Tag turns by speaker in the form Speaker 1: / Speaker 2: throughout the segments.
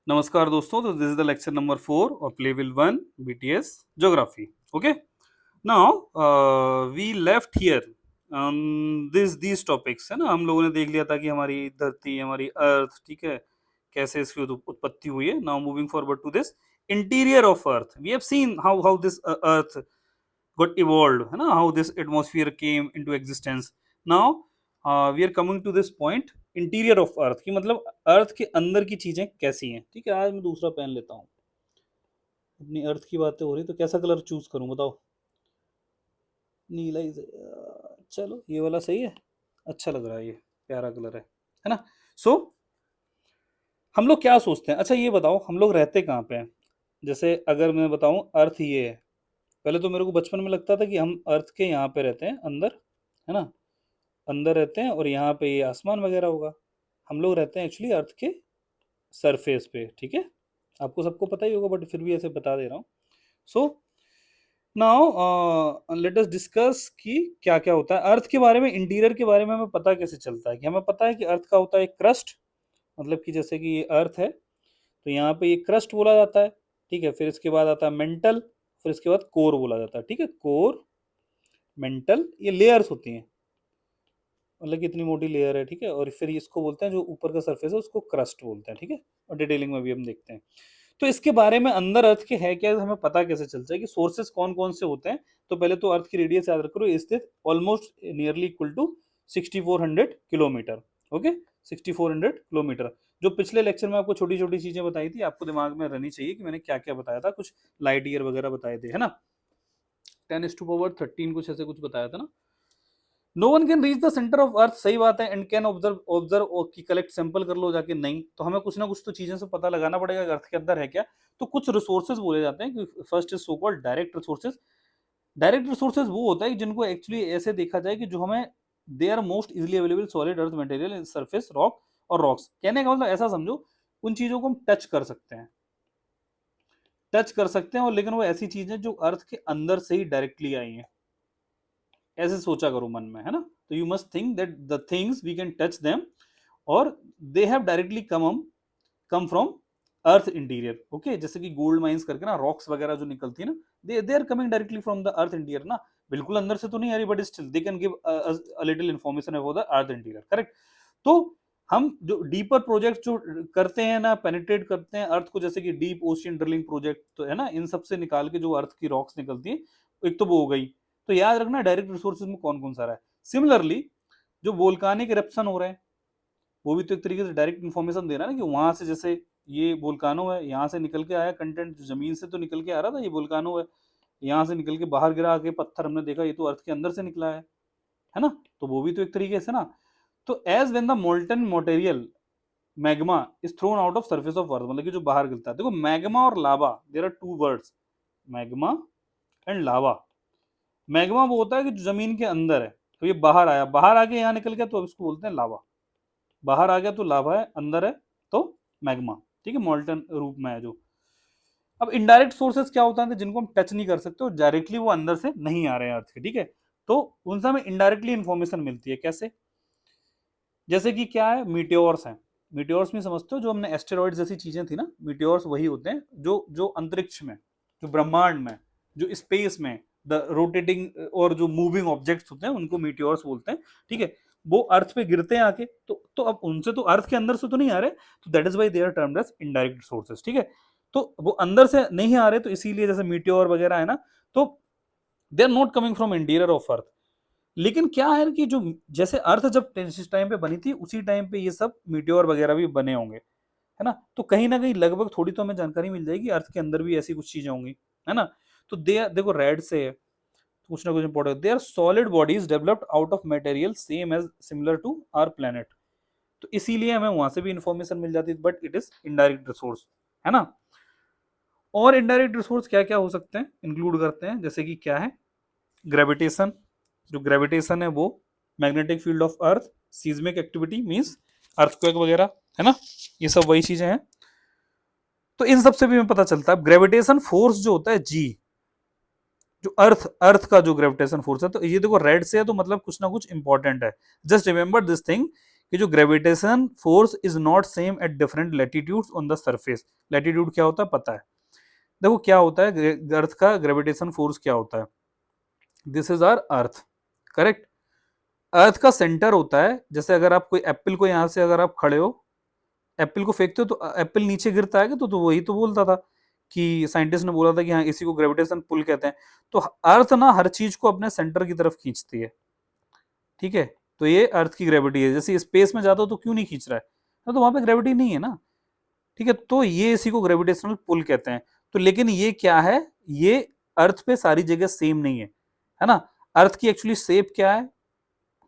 Speaker 1: नमस्कार दोस्तों, तो this is the lecture number 4 of level 1 BTS geography. Okay, now we left here these topics है ना. हम लोगों ने देख लिया था कि हमारी धरती, हमारी अर्थ, ठीक है, कैसे इसकी उत्पत्ति हुई है. Now moving forward to this interior of earth, we have seen how this earth got evolved, है ना, how this atmosphere came into existence. Now we are coming to this point, interior of अर्थ की मतलब अर्थ के अंदर की चीजें कैसी हैं. ठीक है, आज मैं दूसरा पेन लेता हूँ. अपनी अर्थ की बातें हो रही तो कैसा कलर चूज करूं बताओ. नीला ही चलो, ये वाला सही है, अच्छा लग रहा है, ये प्यारा कलर है ना. सो हम लोग क्या सोचते हैं, अच्छा ये बताओ हम लोग रहते कहाँ पे हैं. जैसे अगर मैं बताऊं अर्थ ये है, पहले तो मेरे को बचपन में लगता था कि हम अर्थ के यहाँ पे रहते हैं अंदर, है ना, अंदर रहते हैं और यहाँ पे ये आसमान वगैरह होगा. हम लोग रहते हैं एक्चुअली अर्थ के सरफेस पे. ठीक है, आपको सबको पता ही होगा बट फिर भी ऐसे बता दे रहा हूँ. So now let us discuss कि क्या क्या होता है अर्थ के बारे में. इंटीरियर के बारे में हमें पता कैसे चलता है कि हमें पता है कि अर्थ का होता है क्रस्ट, मतलब कि जैसे कि ये अर्थ है तो यहाँ पे ये क्रस्ट बोला जाता है. ठीक है, फिर इसके बाद आता है मेंटल, फिर इसके बाद कोर बोला जाता है. ठीक है, कोर, मेंटल, ये लेयर्स होती हैं, मतलब कि इतनी मोटी लेयर है. ठीक है, और फिर इसको बोलते हैं जो ऊपर का सरफेस है उसको क्रस्ट बोलते हैं. ठीक है, और डिटेलिंग में भी हम देखते हैं. तो इसके बारे में अंदर अर्थ के है क्या हमें पता कैसे चलता है कि सोर्सेस कौन कौन से होते हैं. तो पहले तो अर्थ की रेडियस याद रखो, स्थित almost nearly equal to 6400 kilometre. Okay, 6400 kilometre. जो पिछले लेक्चर में आपको छोटी छोटी चीजें बताई थी आपको दिमाग में रहनी चाहिए कि मैंने क्या क्या बताया था. कुछ लाइट ईयर वगैरह बताए थे, है ना. 10⁻13 कुछ ऐसे कुछ बताया था ना. No one can reach the centre of earth, सही बात है. एंड कैन ऑब्जर्व की कलेक्ट सैंपल कर लो जाके, नहीं. तो हमें कुछ ना कुछ तो चीजें से पता लगाना पड़ेगा अर्थ के अंदर है क्या. तो कुछ रिसोर्सेज बोले जाते हैं कि first is so called direct resources. Direct resources वो होता है जिनको एक्चुअली ऐसे देखा जाए कि जो हमें they are most easily available solid earth material in surface rock और रॉक्स. कहने का मतलब ऐसा समझो उन चीजों को हम टच कर सकते हैं, टच कर सकते हैं, और लेकिन वो ऐसी चीजें जो अर्थ के अंदर से ही डायरेक्टली आई हैं. ऐसे सोचा करो मन में, है ना. तो you must think that the things we can touch them और they have directly come from earth interior. Okay, जैसे कि गोल्ड माइंस करके ना रॉक्स वगैरह जो निकलती है ना, they are coming directly from the earth interior ना. बिल्कुल अंदर से तो नहीं आ रही but still they can give a little information about the earth interior. Correct. तो हम जो डीपर प्रोजेक्ट जो करते हैं ना, पेनिट्रेट करते हैं अर्थ को, जैसे कि डीप ओशियन ड्रिलिंग प्रोजेक्ट तो है ना, इन सब से निकाल के जो अर्थ की रॉक्स निकलती है, एक तो वो हो गई. तो याद रखना डायरेक्ट रिसोर्सेज में कौन कौन सा रहा है. सिमिलरली जो वोल्कानिक इरप्शन हो रहे हैं वो भी तो एक तरीके से डायरेक्ट इन्फॉर्मेशन दे रहा है ना, कि वहां से जैसे ये वोल्कानो है, यहाँ से निकल के आया कंटेंट, जमीन से तो निकल के आ रहा था, ये वोल्कानो है, यहाँ से निकल के बाहर गिरा के पत्थर हमने देखा, ये तो अर्थ के अंदर से निकला है ना. तो वो भी तो एक तरीके से ना. तो as when the molten material magma is thrown out of surface of earth, मतलब कि जो बाहर गिरता है. देखो मैग्मा और lava, there are two words, magma and lava. Magma वो होता है कि जो जमीन के अंदर है, तो ये बाहर आया, बाहर आके यहाँ निकल गया, तो इसको बोलते हैं लावा. बाहर आ गया तो लावा है, अंदर है तो मैग्मा. ठीक है, मॉल्टन रूप में है जो. अब इनडायरेक्ट सोर्सेस क्या होता है जिनको हम टच नहीं कर सकते और डायरेक्टली वो अंदर से नहीं आ रहे हैं अर्थ के. ठीक है, तो उनसे हमें इनडायरेक्टली इंफॉर्मेशन मिलती है. कैसे, जैसे कि क्या है, मीटियोर्स हैं. मीटियोर्स में समझते हो जो हमने एस्टेरॉइड जैसी चीजें थी ना, मीटियोर्स वही होते हैं जो जो अंतरिक्ष में, जो ब्रह्मांड में, जो स्पेस में द रोटेटिंग और जो मूविंग ऑब्जेक्ट्स होते हैं उनको मीटियोर्स बोलते हैं. ठीक है, वो अर्थ पे गिरते हैं आके, तो अब उनसे तो अर्थ के अंदर से तो नहीं आ रहे, तो that is why they are termed as indirect sources. ठीक है, तो वो अंदर से नहीं आ रहे, तो इसीलिए जैसे मीटियोर वगैरह है ना, तो they are not coming from interior of earth. लेकिन क्या है कि जो जैसे अर्थ जब जिस टाइम पे बनी थी उसी टाइम पे ये सब मीटियोर वगैरह भी बने होंगे, है ना. तो कहीं ना कहीं लगभग थोड़ी तो हमें जानकारी मिल जाएगी अर्थ के अंदर भी ऐसी कुछ चीजें होंगी, है ना. तो दे देखो रेड से है, कुछ ना कुछ important, they are solid bodies developed out of material same as similar to our planet. तो इसीलिए हमें वहां से भी इंफॉर्मेशन मिल जाती है, but it is indirect resource, है ना. और इनडायरेक्ट रिसोर्स क्या क्या हो सकते हैं, इंक्लूड करते हैं, जैसे कि क्या है, ग्रेविटेशन. जो ग्रेविटेशन है वो, magnetic field of earth, seismic activity means earthquake वगैरह, है ना, ये सब वही चीजें हैं. तो इन सब से भी हमें पता चलता है ग्रेविटेशन फोर्स जो होता है जी, जो अर्थ अर्थ का जो ग्रेविटेशन फोर्स है. तो ये देखो रेड से है तो मतलब कुछ ना कुछ इंपॉर्टेंट है. जस्ट रिमेंबर दिस थिंग कि जो gravitation force is not same at different latitudes on the surface. Latitude क्या होता है पता है, देखो क्या होता है अर्थ का ग्रेविटेशन फोर्स क्या होता है, this is our earth, correct. Earth का सेंटर होता है, जैसे अगर आप कोई एप्पल को यहां से अगर आप खड़े हो, एप्पल को फेंकते हो तो एप्पल नीचे गिरता है, तो वही तो बोलता था कि साइंटिस्ट ने बोला था कि हाँ इसी को ग्रेविटेशन पुल कहते हैं। तो अर्थ ना हर चीज को अपने सेंटर की तरफ खींचती है, ठीक है। तो ये अर्थ की ग्रेविटी है, जैसे स्पेस में जाता हो तो क्यों नहीं खींच रहा है, तो वहां पे ग्रेविटी नहीं है ना, ठीक है। तो ये इसी को ग्रेविटेशनल पुल कहते हैं। तो लेकिन ये क्या है, ये अर्थ पे सारी जगह सेम नहीं है ना। अर्थ की एक्चुअली शेप क्या है,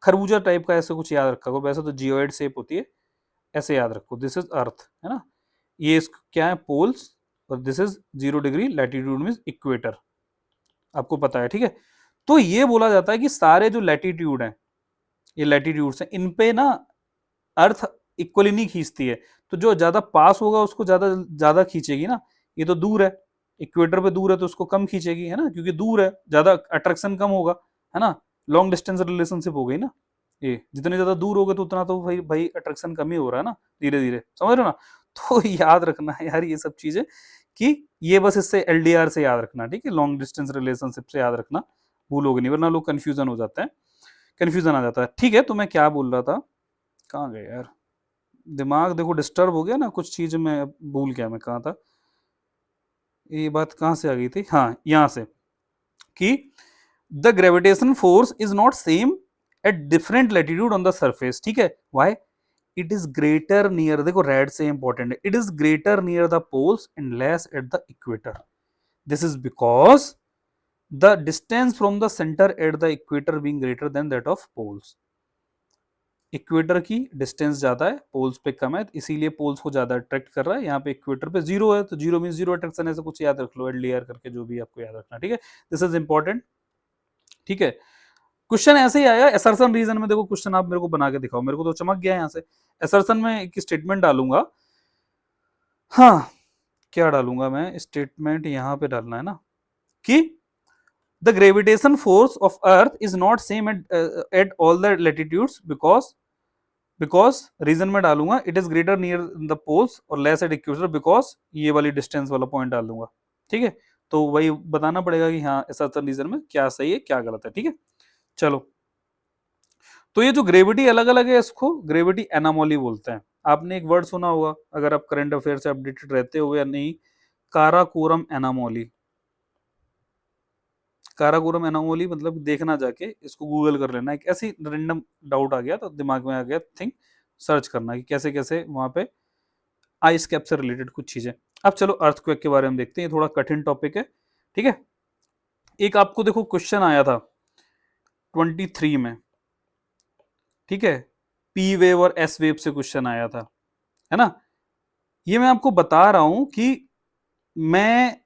Speaker 1: खरबूजा टाइप का ऐसे कुछ याद रखा, वैसे तो जियोइड शेप होती है, ऐसे याद रखो, दिस इज अर्थ है ना। ये क्या है पोल्स, और this is 0 degree latitude mean equator, आपको पता है, ठीक है। तो ये बोला जाता है कि सारे जो लैटिट्यूड हैं, ये लैटिट्यूड्स हैं, इन पे ना अर्थ इक्वली नहीं खींचती है। तो जो ज्यादा पास होगा उसको ज्यादा ज्यादा खींचेगी ना, ये तो दूर है, इक्वेटर पे दूर है तो उसको कम खींचेगी, है ना, क्योंकि दूर है, ज्यादा अट्रैक्शन कम होगा, है ना। लॉन्ग डिस्टेंस रिलेशनशिप हो गई ना, ये जितने ज्यादा दूर हो गए तो उतना तो भाई भाई अट्रैक्शन कम ही हो रहा है ना, धीरे धीरे, समझ रहे हो ना। तो याद रखना है यार ये सब चीजें, कि ये बस इससे एलडीआर से याद रखना, ठीक है, लॉन्ग डिस्टेंस रिलेशनशिप से याद रखना, भूलोगे नहीं, वरना लोग कंफ्यूजन हो जाता है, कंफ्यूजन आ जाता है, ठीक है। तो मैं क्या बोल रहा था, कहाँ गए यार, दिमाग देखो डिस्टर्ब हो गया ना, कुछ चीज मैं भूल गया, मैं कहाँ था, ये बात कहाँ से आ गई थी, हाँ यहाँ से, कि the gravitation force is not same at different latitude on the surface, ठीक है। Why, it is greater near, देखो रेड से इंपॉर्टेंट है, it is greater near the poles and less at the equator, this is because the distance from the centre at the equator being greater than that of poles. Equator की distance ज्यादा है, poles पे कम है, इसीलिए poles को ज्यादा attract कर रहा है। यहाँ पे इक्वेटर पे जीरो है, तो जीरो मीन जीरो अट्रैक्शन, ऐसे कुछ याद रख लो, एलडीआर करके, जो भी आपको याद रखना, ठीक है, दिस इज इंपॉर्टेंट, ठीक है। क्वेश्चन ऐसे ही आया असर्शन रीजन में, देखो क्वेश्चन आप मेरे को बना के दिखाओ, मेरे को तो चमक गया यहाँ से। असर्शन में एक स्टेटमेंट डालूंगा, हाँ क्या डालूंगा मैं, स्टेटमेंट यहाँ पे डालना है ना, कि the gravitation force of earth is not same at all the latitudes because reason में डालूंगा it is greater near the poles और लेस एट इक्वेटर, बिकॉज ये वाली डिस्टेंस वाला पॉइंट डाल दूंगा, ठीक है। तो वही बताना पड़ेगा कि हाँ ऐसा रीजन में क्या सही है क्या गलत है, ठीक है। चलो, तो ये जो ग्रेविटी अलग अलग है, इसको ग्रेविटी एनामोली बोलते हैं। आपने एक वर्ड सुना होगा, अगर आप करंट अफेयर से अपडेटेड रहते हो या नहीं, काराकोरम एनामोली। काराकोरम एनामोली मतलब देखना, जाके इसको गूगल कर लेना, एक ऐसी रैंडम डाउट आ गया तो दिमाग में आ गया थिंक, सर्च करना कि कैसे कैसे वहां पे आइस कैप से रिलेटेड कुछ चीजें। अब चलो अर्थक्वेक के बारे में देखते हैं, ये थोड़ा कठिन टॉपिक है, ठीक है। एक आपको देखो क्वेश्चन आया था 23 में, ठीक है, पी वेव और एस वेव से क्वेश्चन आया था, है ना। ये मैं आपको बता रहा हूं कि मैं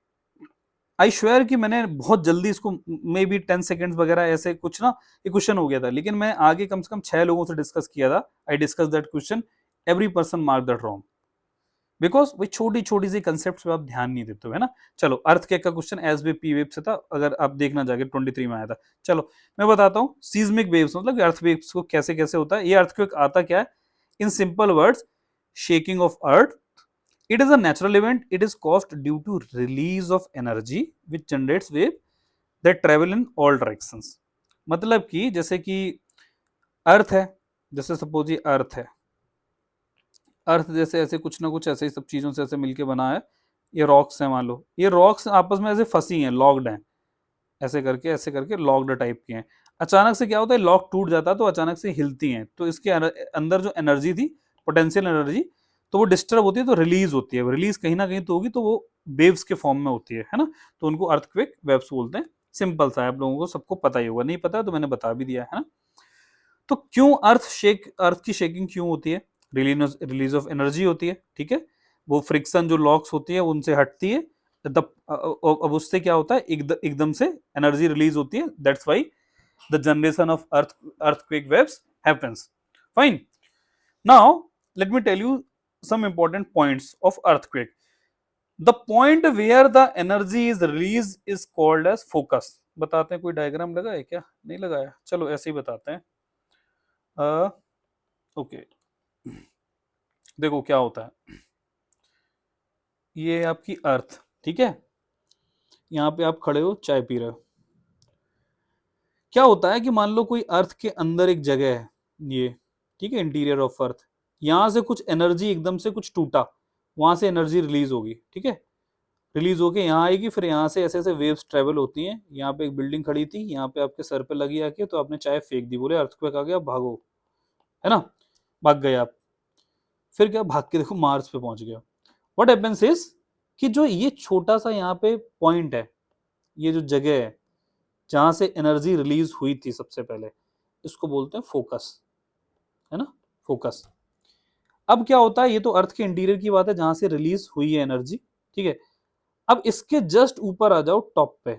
Speaker 1: आई श्योर कि मैंने बहुत जल्दी इसको, मे बी 10 सेकेंड्स वगैरह ऐसे कुछ ना, ये क्वेश्चन हो गया था, लेकिन मैं आगे कम से कम 6 लोगों से डिस्कस किया था, I discuss that question, every person mark that wrong, because वही छोटी छोटी सी कंसेप्ट पे आप ध्यान नहीं देते हो, है ना। चलो अर्थ का क्वेश्चन एस वे पी वेव से था, अगर आप देखना जाके 23 में आया था। चलो मैं बताता हूँ, सीज्मिक वेव्स मतलब अर्थ वेव्स को कैसे कैसे होता है, ये अर्थक्वेक आता क्या है, in simple words, shaking of earth, it is a natural event, it is caused due to release of energy which generates wave that travel in all directions। मतलब कि जैसे कि अर्थ है, जैसे सपोज ये अर्थ है, अर्थ जैसे ऐसे कुछ ना कुछ ऐसे ही सब चीजों से ऐसे मिलके बना है, ये रॉक्स है, मान लो ये रॉक्स आपस में ऐसे फंसी हैं, लॉक्ड हैं, ऐसे करके लॉक्ड टाइप की हैं। अचानक से क्या होता है, लॉक टूट जाता है तो अचानक से हिलती हैं, तो इसके अंदर जो एनर्जी थी, पोटेंशियल एनर्जी, तो वो डिस्टर्ब होती है, तो रिलीज होती है, रिलीज कहीं ना कहीं तो होगी, तो वो वेव्स के फॉर्म में होती है ना। तो उनको अर्थक्वेक वेव्स बोलते हैं, सिंपल सा है, आप लोगों को सबको पता ही होगा, नहीं पता है तो मैंने बता भी दिया है ना। तो क्यों अर्थ की शेकिंग क्यों होती है, रिलीज ऑफ एनर्जी होती है, ठीक है, वो फ्रिक्शन जो लॉक्स होती है उनसे हटती है, अब उससे क्या होता है, एकदम से एनर्जी रिलीज होती है, that's why the generation of earthquake waves happens. Fine, now let me tell you some important points of earthquake. The point where the energy is released is called as focus। बताते हैं, कोई diagram लगा है क्या, नहीं लगाया, चलो ऐसे ही बताते हैं। ओके, देखो क्या होता है, ये है आपकी अर्थ, ठीक है, यहाँ पे आप खड़े हो चाय पी रहे हो। क्या होता है कि मान लो कोई अर्थ के अंदर एक जगह है ये, ठीक है, इंटीरियर ऑफ अर्थ, यहां से कुछ एनर्जी एकदम से कुछ टूटा, वहां से एनर्जी रिलीज होगी, ठीक है, रिलीज होके यहाँ आएगी, फिर यहाँ से ऐसे ऐसे वेव्स ट्रेवल होती हैं। यहाँ पे एक बिल्डिंग खड़ी थी, यहाँ पे आपके सर पे लगी आके, तो आपने चाय फेंक दी, बोले अर्थक्वेक आ गया भागो, है ना, भाग गए आप। फिर क्या, भाग के देखो मार्स पे पहुंच गया। व्हाट हैपेंस इज कि जो ये छोटा सा यहाँ पे पॉइंट है, ये जो जगह है जहां से एनर्जी रिलीज हुई थी सबसे पहले, इसको बोलते हैं फोकस, है ना, फोकस। अब क्या होता है, ये तो अर्थ के इंटीरियर की बात है जहां से रिलीज हुई है एनर्जी, ठीक है। अब इसके जस्ट ऊपर आ जाओ टॉप पे,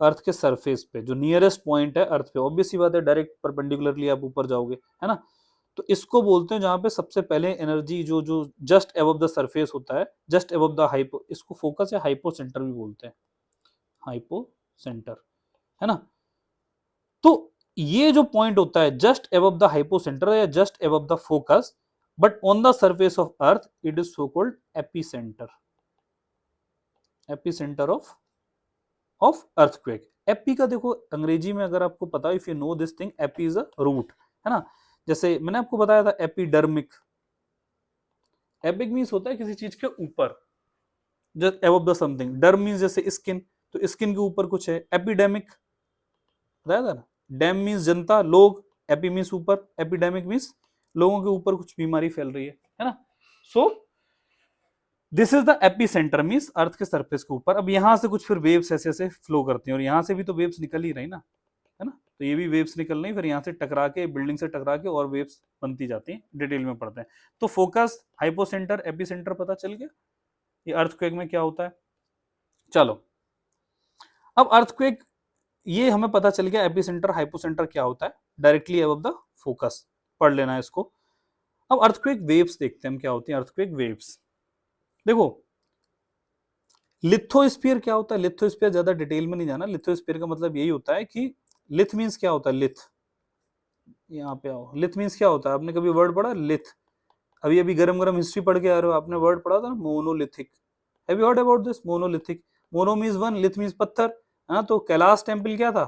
Speaker 1: अर्थ के सरफेस पे, जो नियरेस्ट पॉइंट है अर्थ पे, ऑब्वियस सी बात है डायरेक्ट परपेंडिकुलरली आप ऊपर जाओगे, है ना। तो इसको बोलते हैं जहां पे सबसे पहले एनर्जी जो जो जस्ट अबव द सरफेस होता है, जस्ट अबव द हाइपो, इसको फोकस या हाइपो सेंटर भी बोलते हैं, हाइपो सेंटर, है ना। तो ये जो पॉइंट होता है just above the hypocentre या just above the focus, but on the surface of earth, it is so called epicentre, epicentre of earthquake. Epi का देखो अंग्रेजी में अगर आपको पता है, if you know this thing, epi is a root, है ना। जैसे मैंने आपको बताया था एपिडर्मिक, एपिक मींस होता है किसी चीज के ऊपर, just above the something, डर्म means जैसे स्किन, तो स्किन के ऊपर कुछ है। एपिडेमिक बताया था ना, डैम मींस जनता, लोग, एपी मींस ऊपर, एपिडेमिक मींस लोगों के ऊपर कुछ बीमारी फैल रही है ना। So this is the epicentre, means earth के सरफेस के ऊपर। अब यहां से कुछ फिर वेव्स ऐसे ऐसे फ्लो करती हैं, और यहां से भी तो वेव्स निकल ही रही ना, है ना। तो ये भी वेव्स निकल रही, फिर यहाँ से टकरा के, बिल्डिंग से टकरा के और वेव्स बनती जाती हैं, डिटेल में पढ़ते हैं। तो फोकस, हाइपोसेंटर, एपिसेंटर पता चल गया, ये अर्थक्वेक में क्या होता है। चलो, अब अर्थक्वेक ये हमें पता चल गया, एपिसेंटर हाइपोसेंटर क्या होता है, डायरेक्टली अबव द फोकस, पढ़ लेना है इसको। अब अर्थक्वेक वेव्स देखते हैं हम क्या होती हैं अर्थक्वेक वेव्स। देखो लिथोस्फीयर क्या होता है, लिथोस्फीयर ज्यादा डिटेल में नहीं जाना, लिथोस्फीयर का मतलब यही होता है कि लिथ मींस क्या होता है, लिथ, यहाँ पे आओ, लिथ मींस क्या होता है, आपने कभी वर्ड पढ़ा लिथ, अभी अभी गरम गरम हिस्ट्री पढ़ के आ रहे हो, आपने वर्ड पढ़ा था ना monolithic, have you heard about this monolithic, mono means one, लिथ means पत्थर, हाँ, तो कैलाश टेम्पल क्या था,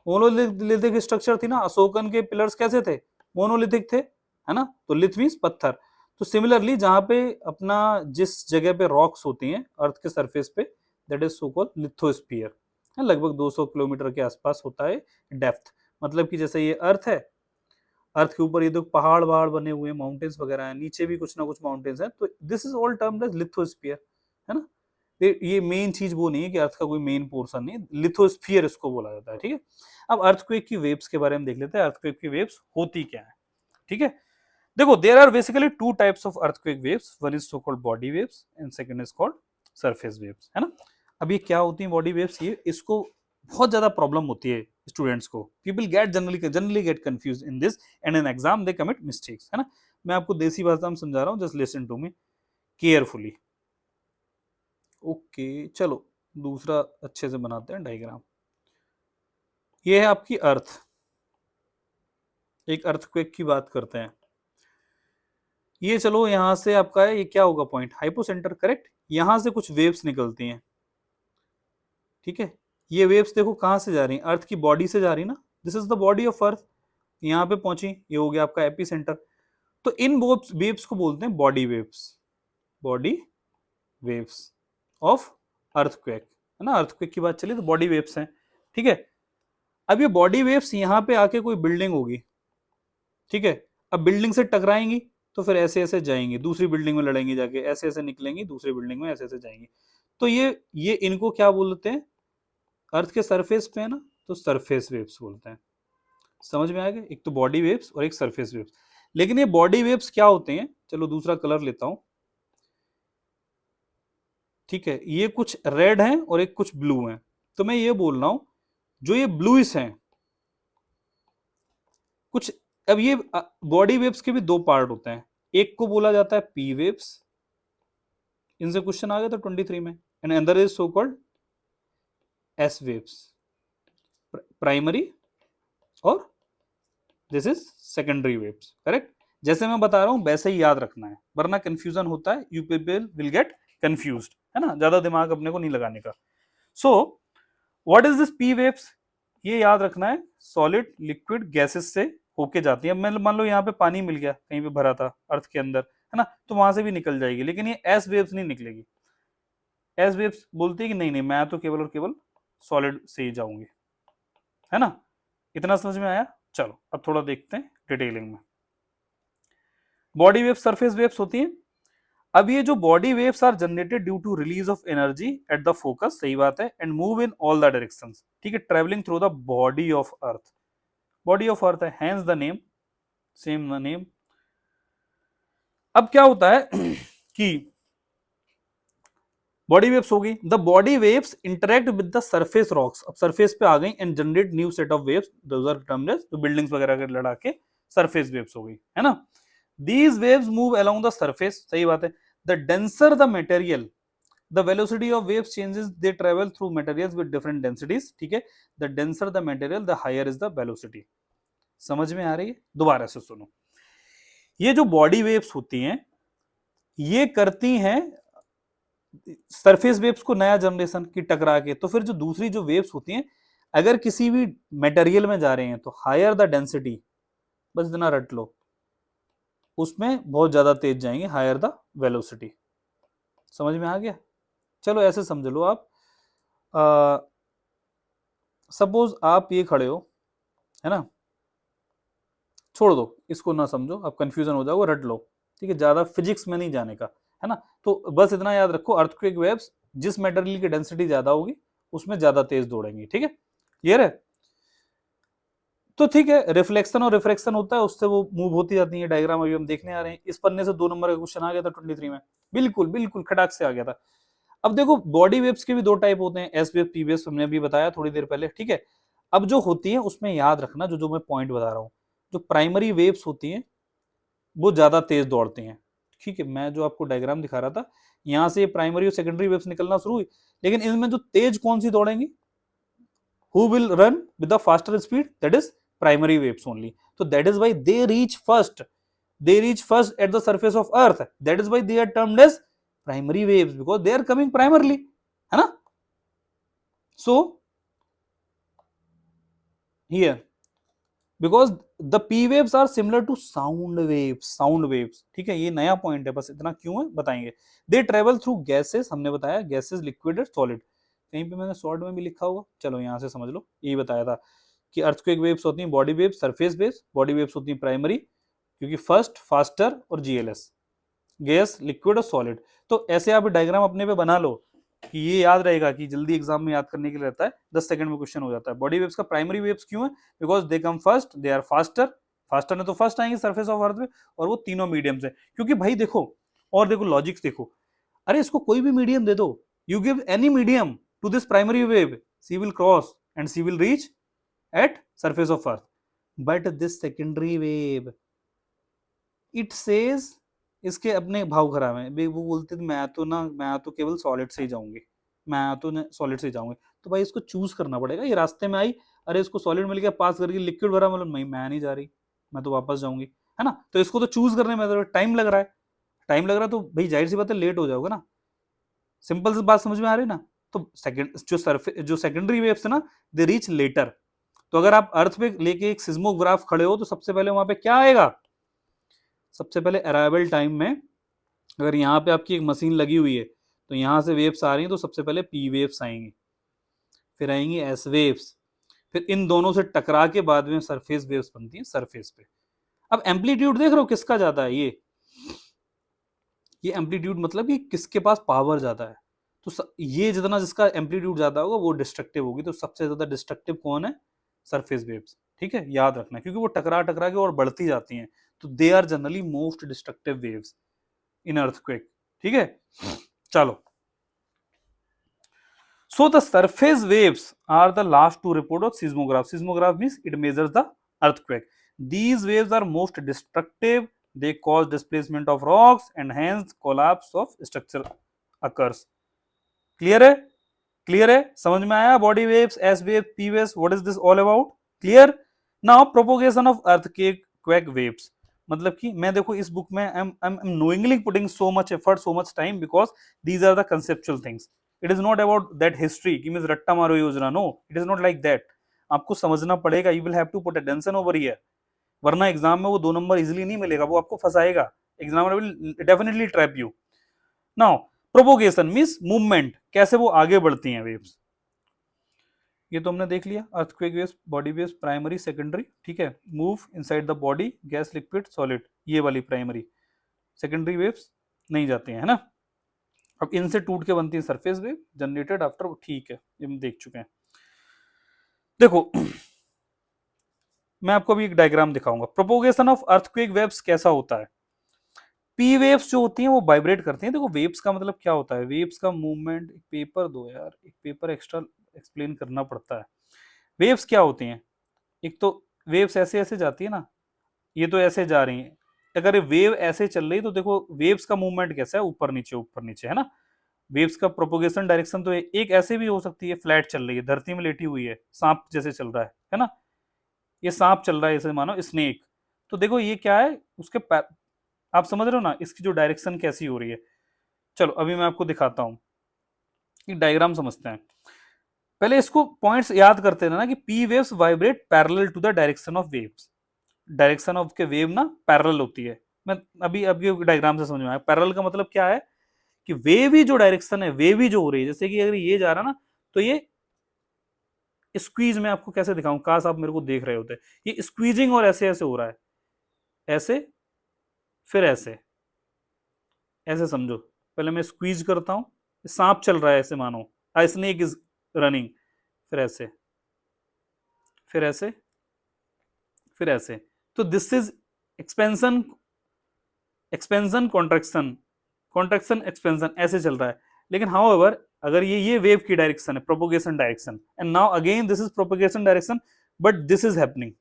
Speaker 1: मोनोलिथिक स्ट्रक्चर थी ना, अशोकन के पिलर्स कैसे थे, मोनोलिथिक थे, है ना, तो लिथ मींस पत्थर। तो सिमिलरली जहां पे अपना जिस जगह पे रॉक्स होती हैं अर्थ के सरफेस पे, that is so called lithosphere, लगभग 200 किलोमीटर के आसपास होता है डेप्थ। मतलब कि जैसे ये अर्थ है, अर्थ के ऊपर ये तो पहाड़ वहाड़ बने हुए हैं, माउंटेन्स वगैरह हैं, नीचे भी कुछ ना कुछ माउंटेन्स हैं, तो this is all termed as lithosphere, है ना। ये मेन चीज वो नहीं है कि अर्थ का कोई मेन पोर्शन नहीं, लिथोस्फीयर इसको बोला जाता है, ठीक है। अब अर्थक्वेक की वेव्स के बारे में देख लेते हैं, अर्थक्वेक की वेव्स होती क्या है, ठीक है। देखो there are basically two types of earthquake waves, one is so called body waves and second is called surface waves, है ना। अब ये क्या होती है बॉडी वेव्स, ये इसको बहुत ज्यादा प्रॉब्लम होती है स्टूडेंट्स को, people get generally get confuse in this and in exam they commit mistakes, है ना। मैं आपको देसी भाषा में समझा रहा हूँ, just listen to me carefully. Okay चलो दूसरा अच्छे से बनाते हैं डायग्राम। ये है आपकी अर्थ, एक अर्थक्वेक की बात करते हैं। ये चलो यहां से आपका है, ये क्या होगा पॉइंट, हाइपोसेंटर, करेक्ट। यहां से कुछ वेव्स निकलती हैं, ठीक है। ये वेव्स देखो कहां से जा रही हैं, अर्थ की बॉडी से जा रही ना, this is the body of अर्थ, यहां पे पहुंची, ये हो गया आपका एपीसेंटर। तो इन वेव्स को बोलते हैं body waves, body waves of earthquake, है ना। अर्थक्वेक की बात चली तो बॉडी वेव्स हैं, ठीक है। अब ये बॉडी वेव्स यहां पे आके कोई बिल्डिंग होगी, ठीक है, अब बिल्डिंग से टकराएंगी, तो फिर ऐसे ऐसे जाएंगी दूसरी बिल्डिंग में लड़ेंगी जाके, ऐसे ऐसे निकलेंगी दूसरी बिल्डिंग में, ऐसे ऐसे जाएंगी। तो ये इनको क्या बोलते हैं, अर्थ के सरफेस पे है ना, तो सरफेस वेव्स बोलते हैं। समझ में आ गया, एक तो बॉडी वेव्स और एक सरफेस वेव्स। लेकिन ये बॉडी वेव्स क्या होते हैं, चलो दूसरा कलर लेता हूं, ठीक है, ये कुछ रेड हैं और एक कुछ ब्लू हैं। तो मैं ये बोल रहा हूं जो ये ब्लूइश हैं कुछ, अब ये बॉडी वेव्स के भी दो पार्ट होते हैं, एक को बोला जाता है पी वेव्स, इनसे क्वेश्चन आ गया था 23 में, एंड अंदर is so called S waves, primary और this is secondary waves, correct. जैसे मैं बता रहा हूं वैसे ही याद रखना है, वरना कंफ्यूजन होता है, you people will get confused, है ना, ज्यादा दिमाग अपने को नहीं लगाने का। So what is this P waves, ये याद रखना है, सॉलिड लिक्विड गैसेस से होके जाती है। अब मान लो यहाँ पे पानी मिल गया, कहीं पे भरा था अर्थ के अंदर, है ना, तो वहां से भी निकल जाएगी, लेकिन ये एस वेव्स नहीं निकलेगी। एस वेव्स बोलती है कि नहीं नहीं, मैं तो केवल और केवल सॉलिड से ही जाऊंगी, है ना। इतना समझ में आया। चलो अब थोड़ा देखते हैं डिटेलिंग में। बॉडी वेव्स सरफेस वेव्स होती हैं। अब ये जो body waves are generated due to release of energy at the focus, सही बात है, and move in all the directions, ठीक है, travelling through the body of earth. Body of earth है, hence the name, same the name. अब क्या होता है कि बॉडी वेव्स हो गई, the body waves interact with the surface rocks, अब सरफेस पे आ गई, and generate new set of waves, those are termed as, जो बिल्डिंग्स वगैरह के लड़ा के सरफेस वेव्स हो गई, है ना। These waves move along the surface, सही बात है। The denser the material, the velocity of waves changes, they travel through materials with different densities, ठीक है। the denser the material the higher is the velocity। समझ में आ रही है, दोबारा से सुनो। ये जो बॉडी वेव्स होती हैं ये करती हैं सरफेस वेव्स को नया जनरेशन की टकरा के, तो फिर जो दूसरी जो वेव्स होती हैं अगर किसी भी मटेरियल में जा रहे हैं तो हायर द डेंसिटी, बस इतना रट लो, उसमें बहुत ज्यादा तेज जाएंगे, हायर द वेलोसिटी। समझ में आ गया। चलो ऐसे समझ लो आप, सपोज आप ये खड़े हो, है ना, छोड़ दो इसको, ना समझो, अब कंफ्यूजन हो जाओगे, रट लो, ठीक है, ज्यादा फिजिक्स में नहीं जाने का, है ना। तो बस इतना याद रखो, अर्थक्वेक वेव्स जिस मटेरियल की डेंसिटी ज्यादा होगी उसमें ज्यादा तेज दौड़ेंगी, ठीक है, क्लियर है। तो ठीक है, रिफ्लेक्शन और रिफ्रैक्शन होता है, उससे वो मूव होती जाती है, डायग्राम अभी हम देखने आ रहे हैं। इस पन्ने से 2 नंबर का क्वेश्चन आ गया था 23 में, बिल्कुल बिल्कुल खटाक से आ गया था। अब देखो बॉडी वेव्स के भी 2 टाइप होते हैं, एस वेव पी वेव्स, हमने अभी बताया थोड़ी देर पहले, ठीक है। अब जो होती है उसमें याद रखना, जो जो मैं पॉइंट बता रहा हूं, जो प्राइमरी वेव्स होती हैं वो ज्यादा तेज दौड़ती हैं, ठीक है। मैं जो आपको डायग्राम दिखा रहा था, यहां से प्राइमरी और सेकेंडरी वेव्स निकलना शुरू हुई, लेकिन इनमें जो तेज कौन सी दौड़ेंगी, who will run with the faster speed, that is primary waves only. So that is why they reach first, they reach first at the surface of earth, that is why they are termed as primary waves, because they are coming primarily, है ना। So here because the p waves are similar to sound waves, ठीक है, ये नया point है, बस इतना क्यों है बताएंगे। they travel through gases, हमने बताया gases, liquid और solid, कहीं पे मैंने शॉर्ट में भी लिखा होगा, चलो यहां से समझ लो, यही बताया था कि अर्थक्वेक वेव्स होती हैं body waves, surface waves, body waves होती हैं प्राइमरी, क्योंकि फर्स्ट, फास्टर और जीएलएस, गैस, लिक्विड और सॉलिड। तो ऐसे आप डायग्राम अपने पे बना लो कि ये याद रहेगा, कि जल्दी एग्जाम में याद करने के लिए रहता है, 10 सेकंड में क्वेश्चन हो जाता है। बॉडी वेव्स का प्राइमरी वेव्स क्यों है, because they come first, they are faster, faster ने तो फर्स्ट आएंगे सरफेस ऑफ अर्थ पे, और वो तीनों मीडियम से, क्योंकि भाई देखो, और देखो लॉजिक्स देखो, अरे इसको कोई भी मीडियम दे दो, you give any medium to this primary wave, she will cross and she will reach at surface of earth, but this secondary wave it says, इसके अपने भाव खराब है, वो बोलते मैं तो केवल सॉलिड से ही जाऊंगी, मैं तो सॉलिड से ही जाऊंगी, तो भाई इसको चूज करना पड़ेगा। ये रास्ते में आई, अरे इसको सॉलिड मिल गया, पास करके लिक्विड भरा, मतलब मैं नहीं जा रही, मैं तो वापस जाऊंगी, है ना। तो इसको तो चूज करने में टाइम लग रहा है, तो भाई जाहिर सी बात है लेट हो जाओगे ना, सिंपल सी बात समझ में आ रही है ना। तो जो सेकेंडरी वेव्स है ना, दे रीच लेटर। तो अगर आप अर्थ पे लेके एक सिस्मोग्राफ खड़े हो तो सबसे पहले वहां पे क्या आएगा, सबसे पहले अराइवल टाइम में, अगर यहाँ पे आपकी एक मशीन लगी हुई है तो यहां से वेव्स आ रही हैं, तो सबसे पहले पी वेव्स आएंगी, फिर आएंगी एस वेव्स, फिर इन दोनों से टकरा के बाद में सरफेस वेव्स बनती हैं सरफेस पे। अब एम्पलीट्यूड देख रहे हो किसका ज्यादा है, ये एम्पलीट्यूड मतलब कि किसके पास पावर ज्यादा है, तो ये जितना जिसका एम्पलीट्यूड ज्यादा होगा वो डिस्ट्रक्टिव होगी, तो सबसे ज्यादा डिस्ट्रक्टिव कौन है, सरफेस वेव्स, ठीक है, याद रखना, क्योंकि वो टकरा टकरा के और बढ़ती जाती हैं, तो they are generally most destructive waves in earthquake, ठीक है। चलो, so the surface waves are the last to report of seismograph. Seismograph means it measures the earthquake. These waves are most destructive, they cause displacement of rocks and hence collapse of structure occurs. Clear है, clear है, समझ में आया। Body waves, S wave, P waves, what is this all about, clear. Now propagation of earthquake waves, मतलब कि मैं देखो इस बुक में I am knowingly putting so much effort, so much time, because these are the conceptual things. It is not about that history कि means रट्टा मारो योजना. No, it is not like that. आपको समझना पड़ेगा. You will have to put attention over here, वरना exam में वो 2 नंबर इजीली नहीं मिलेगा, वो आपको फंसाएगा. Examiner will definitely trap you. Now propagation means movement, कैसे वो आगे बढ़ती हैं वेव्स. ये तो हमने देख लिया. Earthquake waves, body waves, primary, secondary. ठीक है. Move inside the body, gas, liquid, solid, ये वाली प्राइमरी. सेकेंडरी वेव्स नहीं जाती हैं, है ना. अब इनसे टूट के बनती है सरफेस वेव जनरेटेड आफ्टर. ठीक है, ये हम देख चुके हैं. देखो मैं आपको अभी एक डायग्राम दिखाऊंगा. प्रोपोगेशन ऑफ अर्थक्वेक वेव्स कैसा होता है. पी वेव्स जो होती हैं वो वाइब्रेट करती हैं. देखो वेव्स का मतलब क्या होता है. वेव्स का मूवमेंट, एक पेपर दो यार, एक पेपर एक्स्ट्रा एक्सप्लेन करना पड़ता है. वेव्स क्या होती हैं. एक तो वेव्स ऐसे ऐसे जाती है ना, ये तो ऐसे जा रही है. अगर वेव ऐसे चल रही तो देखो वेव्स का मूवमेंट कैसा है, ऊपर नीचे, है ना. वेव्स का प्रोपोगेशन डायरेक्शन तो एक ऐसे भी हो सकती है, फ्लैट चल रही है, धरती में लेटी हुई है, सांप जैसे चल रहा है ना. ये सांप चल रहा है ऐसे मानो, स्नेक. तो देखो ये क्या है, उसके आप समझ रहे हो ना, इसकी जो डायरेक्शन कैसी हो रही है. चलो अभी मैं आपको दिखाता हूं. एक डायग्राम समझते हैं. पहले इसको पॉइंट्स याद करते रहना कि P waves vibrate parallel to the direction of waves. Direction of के वेव ना पैरेलल होती है. मैं अभी अभी डायग्राम से समझ में आया. पैरेलल का मतलब क्या है कि वेव ही जो डायरेक्शन है, वेव ही जो हो रही है, जैसे कि अगर ये जा रहा ना तो ये स्क्वीज, में आपको कैसे दिखाऊं, काश आप मेरे को देख रहे होते. ये स्क्वीजिंग और ऐसे ऐसे हो रहा है, ऐसे फिर ऐसे, ऐसे समझो. पहले मैं स्क्वीज करता हूं, सांप चल रहा है ऐसे मानो, स्नेक इज रनिंग, फिर ऐसे, फिर ऐसे, फिर ऐसे. तो this is expansion, expansion, contraction, contraction, expansion, ऐसे चल रहा है. लेकिन हाउएवर अगर ये वेव की डायरेक्शन है, propagation direction, and now again this is propagation direction, but this is happening,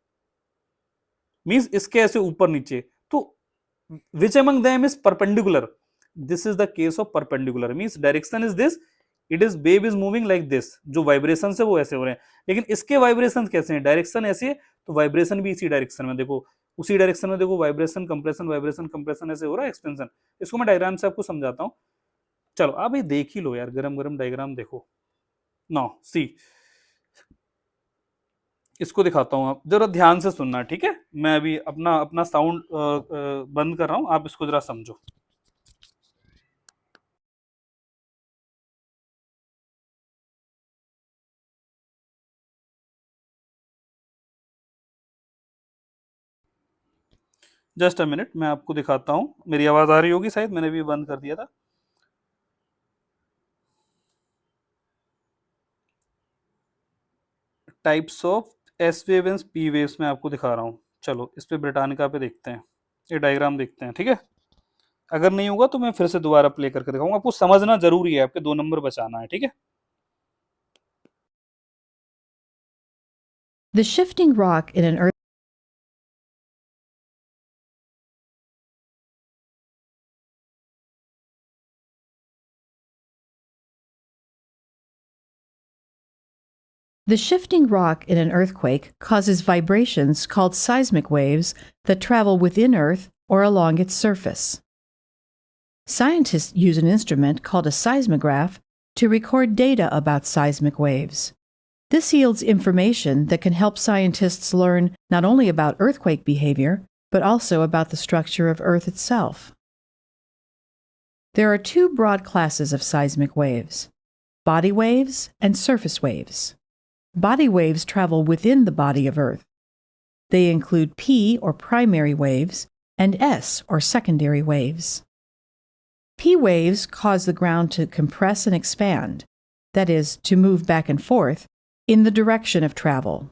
Speaker 1: means इसके ऐसे ऊपर नीचे. तो which among them is perpendicular. This is the case of perpendicular, means direction is this, it is wave is moving like this. जो vibration है वो ऐसे हो रहे हैं, लेकिन इसके वाइब्रेशन कैसे हैं, डायरेक्शन ऐसी है तो वाइब्रेशन भी इसी डायरेक्शन में. देखो उसी डायरेक्शन में देखो, वाइब्रेशन कंप्रेशन ऐसे हो रहा है, एक्सपेंशन. इसको मैं डायग्राम से आपको समझाता हूँ. चलो आप ये देख ही लो यार, गरम गरम डायग्राम देखो. नाउ सी, इसको दिखाता हूँ, आप जरा ध्यान से सुनना, ठीक है. मैं अभी अपना अपना साउंड बंद कर रहा हूँ, आप इसको जरा समझो. जस्ट अ मिनट, मैं आपको दिखाता हूँ. मेरी आवाज आ रही होगी शायद, मैंने भी बंद कर दिया था. Types of S wave and P waves मैं आपको दिखा रहा हूँ. चलो इस पे ब्रिटानिका पे देखते हैं, ये डायग्राम देखते हैं, ठीक है. अगर नहीं होगा तो मैं फिर से दोबारा प्ले करके दिखाऊंगा. आपको समझना जरूरी है, आपके 2 नंबर बचाना है, ठीक है.
Speaker 2: The shifting rock in an earth The shifting rock in an earthquake causes vibrations called seismic waves that travel within Earth or along its surface. Scientists use an instrument called a seismograph to record data about seismic waves. This yields information that can help scientists learn not only about earthquake behavior, but also about the structure of Earth itself. There are 2 broad classes of seismic waves: body waves and surface waves. Body waves travel within the body of Earth. They include P, or primary waves, and S, or secondary waves. P waves cause the ground to compress and expand, that is, to move back and forth, in the direction of travel.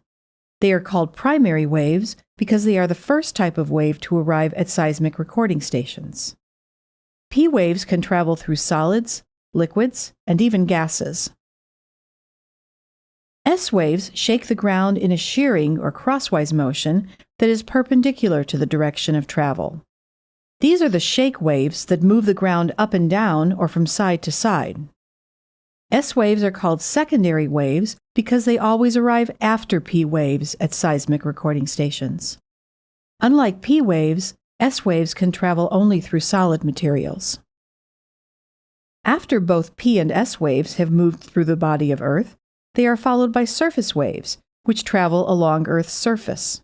Speaker 2: They are called primary waves because they are the first type of wave to arrive at seismic recording stations. P waves can travel through solids, liquids, and even gases. S waves shake the ground in a shearing or crosswise motion that is perpendicular to the direction of travel. These are the shake waves that move the ground up and down or from side to side. S waves are called secondary waves because they always arrive after P waves at seismic recording stations. Unlike P waves, S waves can travel only through solid materials. After both P and S waves have moved through the body of Earth, they are followed by surface waves, which travel along Earth's surface.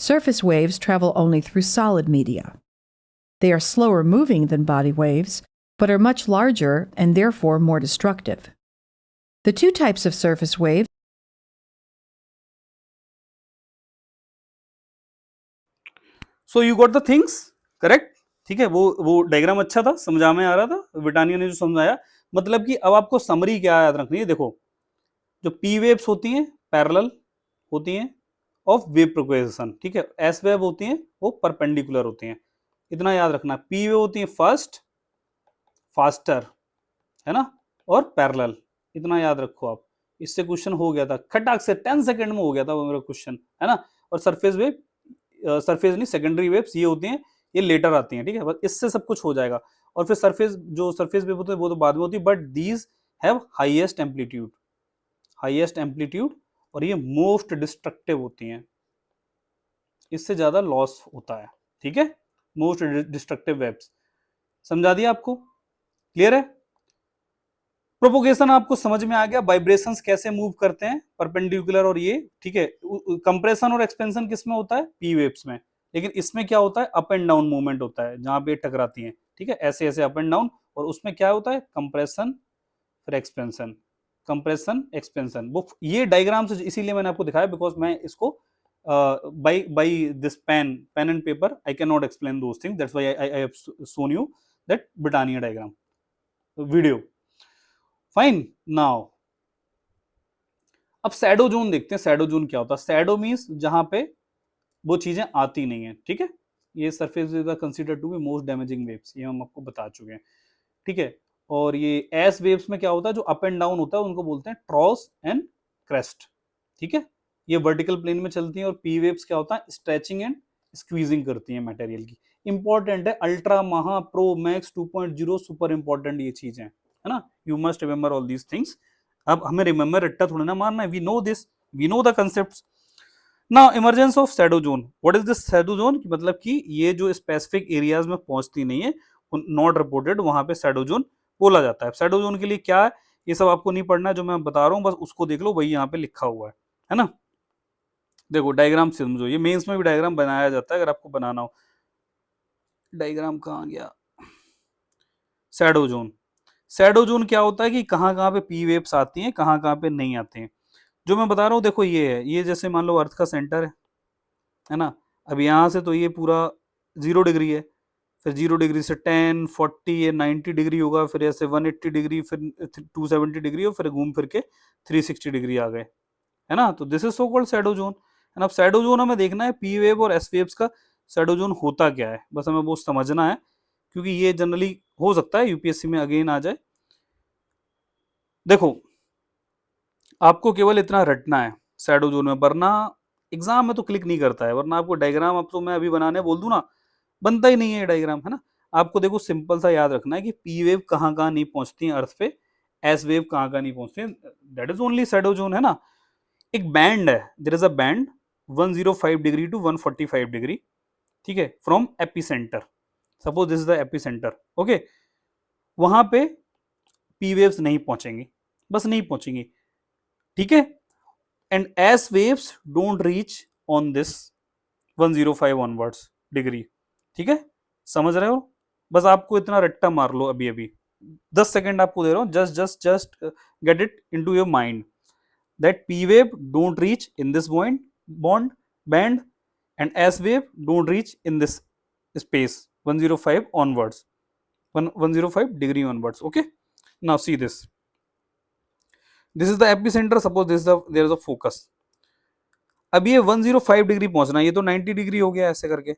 Speaker 2: Surface waves travel only through solid media. They are slower moving than body waves, but are much larger and therefore more destructive. The two types of surface waves
Speaker 1: so you got the things correct, ठीक है। वो diagram अच्छा था, समझा में आ रहा था, Britannia ने जो समझाया। मतलब कि अब आपको समरी क्या याद रखनी है, देखो जो पी वेव्स होती हैं पैरेलल होती हैं ऑफ वेव प्रोपेगेशन, ठीक है। एस वेव होती हैं वो परपेंडिकुलर होती हैं, इतना याद रखना। पी वेव होती है फर्स्ट फास्टर, है ना, और पैरेलल, इतना याद रखो आप। इससे क्वेश्चन हो गया था खटाक से, 10 सेकंड में हो गया था वो मेरा क्वेश्चन, है ना। और सरफेस वेव, सरफेस नहीं सेकेंडरी वेव्स ये होती हैं, ये लेटर आती हैं, ठीक है। बस इससे सब कुछ हो जाएगा। और फिर सरफेस, जो सरफेस वेव होते हैं वो तो बाद में होती है, but these have highest amplitude, highest amplitude, और ये मोस्ट डिस्ट्रक्टिव होती हैं, इससे ज्यादा लॉस होता है, ठीक है। मोस्ट डिस्ट्रक्टिव वेव्स समझा दिया आपको, क्लियर है। प्रोपोगेशन आपको समझ में आ गया, वाइब्रेशंस कैसे मूव करते हैं परपेंडिकुलर और ये, ठीक है। कंप्रेशन और एक्सपेंशन किस में होता है, पी वेव्स में। लेकिन इसमें क्या होता है, अप एंड डाउन मूवमेंट होता है, जहां पे टकराती हैं, ठीक है, ऐसे ऐसे अप एंड डाउन। और उसमें क्या होता है, कंप्रेशन फिर एक्सपेंशन, कंप्रेशन एक्सपेंशन। वो ये डायग्राम से इसीलिए मैंने आपको दिखाया, बिकॉज मैं इसको by this pen and paper I can not explain those things, that's why I have shown you that Britannia diagram video. Fine, now अब शैडो जोन देखते हैं। शैडो जोन क्या होता है, शैडो मींस जहां पे वो चीजें आती नहीं है, ठीक है। ये surface waves are considered to be most damaging waves, ये हम आपको बता चुके हैं, ठीक है। और ये एस वेव्स में क्या होता है, जो अप एंड डाउन होता है उनको बोलते हैं ट्रॉस एंड क्रेस्ट, ठीक है। ये वर्टिकल प्लेन में चलती हैं। और पी वेव्स क्या होता है, स्ट्रेचिंग एंड स्क्वीजिंग करती हैं मटेरियल की। इंपॉर्टेंट है, अल्ट्रा महा प्रो मैक्स 2.0 सुपर इंपॉर्टेंट ये चीजें, है ना। You must remember all these things. अब हमें रिमेंबर रट्टा थोड़ा ना मारना है, we know this, we know the concepts. Now emergence of shadow zone, what is this shadow zone, मतलब कि ये जो स्पेसिफिक एरियाज में पहुंचती नहीं है, नॉट रिपोर्टेड, वहां पे शैडो जोन बोला जाता है। शैडो जोन के लिए क्या है, ये सब आपको नहीं पढ़ना है, जो मैं बता रहा हूँ बस उसको देख लो, वही यहाँ पे लिखा हुआ है ना। देखो डायग्राम समझो, ये मेंस में भी डायग्राम बनाया जाता है, अगर आपको बनाना हो। डायग्राम कहाँ गया, शैडो जोन। शैडो जोन क्या होता है कि कहाँ कहाँ पे पी वेव्स आती हैं, कहाँ कहाँ पे नहीं आती हैं। जो मैं बता रहा हूँ देखो, ये है, ये जैसे मान लो अर्थ का सेंटर है ना। अब यहाँ से तो ये पूरा 0 डिग्री है, फिर 0 डिग्री से 10, 40 या 90 डिग्री होगा, फिर ऐसे 180 डिग्री, फिर 270 डिग्री, और फिर घूम फिर के 360 डिग्री आ गए, है ना। तो this is so called shadow zone. And अब शैडो जोन हमें देखना है पी वेव और एस वेव्स का शैडो जोन होता क्या है, बस हमें वो समझना है, क्योंकि ये जनरली हो सकता है यूपीएससी में अगेन आ जाए। देखो आपको केवल इतना रटना है शैडो जोन में, वरना एग्जाम में तो क्लिक नहीं करता है, वरना आपको डायग्राम अब तो मैं अभी बनाने बोल दूं ना, बनता ही नहीं है डायग्राम, है ना। आपको देखो सिंपल सा याद रखना है कि पी वेव कहाँ कहाँ नहीं पहुंचती है अर्थ पे, एस वेव कहाँ कहाँ नहीं पहुंचती है, that is only shadow zone, है ना। एक बैंड है, there is a band 105 degree to 145 degree, ठीक है, from epicentre, suppose this is the epicentre, okay. वहां पे पी वेव्स नहीं पहुंचेंगी, बस नहीं पहुंचेंगी, ठीक है। And S waves don't reach on this 105 onwards degree, ठीक है, समझ रहे हो। बस आपको इतना रट्टा मार लो, अभी अभी 10 सेकंड आपको दे रहा हूं, just get it into your mind that P wave don't reach in this band and S wave don't reach in this space 105 onwards, 105 degree onwards, okay. Now see this, this is the epicenter, suppose this is there is a focus। अब ये 105 degree पहुंचना, ये तो 90 degree हो गया, ऐसे करके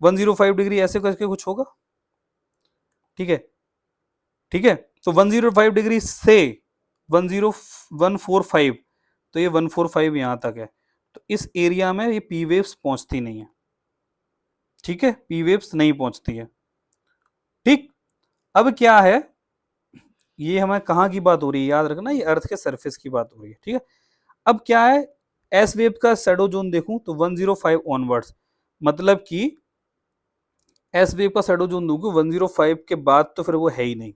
Speaker 1: 105 degree ऐसे करके कुछ होगा, ठीक है, ठीक है। तो 105 डिग्री से 145, तो ये 145 यहां तक है, तो इस एरिया में ये पी वेव्स पहुंचती नहीं है, ठीक है, पी वेव्स नहीं पहुंचती है, ठीक। अब क्या है, ये हमें कहां की बात हो रही है, याद रखना ये अर्थ के सरफेस की बात हो रही है, ठीक है। अब क्या है, एस वेव का शैडो जोन देखूं तो 105 ऑनवर्ड्स, मतलब कि एस वेव का शैडो जोन दूंगा 105 के बाद तो फिर वो है ही नहीं,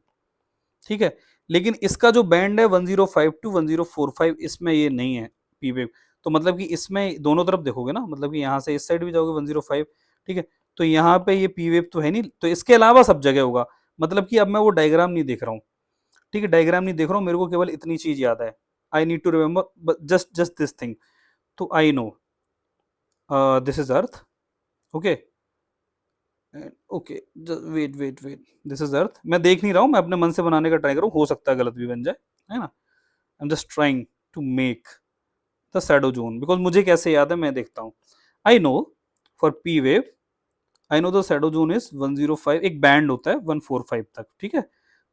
Speaker 1: ठीक है। लेकिन इसका जो बैंड है 105 टू 1045 इसमें ये नहीं है पी वेव, तो मतलब कि इसमें दोनों तरफ देखोगे ना, मतलब कि यहाँ से इस साइड भी जाओगे 105, ठीक है, तो यहाँ पे ये पी वेव तो है नहीं, तो इसके अलावा सब जगह होगा। मतलब कि अब मैं वो डायग्राम नहीं देख रहा हूँ, ठीक है, डायग्राम नहीं देख रहा हूँ, मेरे को केवल इतनी चीज याद है, I need to remember just just this thing, तो I know this is earth, okay okay, wait wait wait, this is earth, मैं देख नहीं रहा हूँ, मैं अपने मन से बनाने का ट्राई करूँ, हो सकता है गलत भी बन जाए, है ना। I am just trying to make the shadow zone, because मुझे कैसे याद है मैं देखता हूँ। I know for P wave, I know the shadow zone is 105, एक बैंड होता है 145 तक, ठीक है,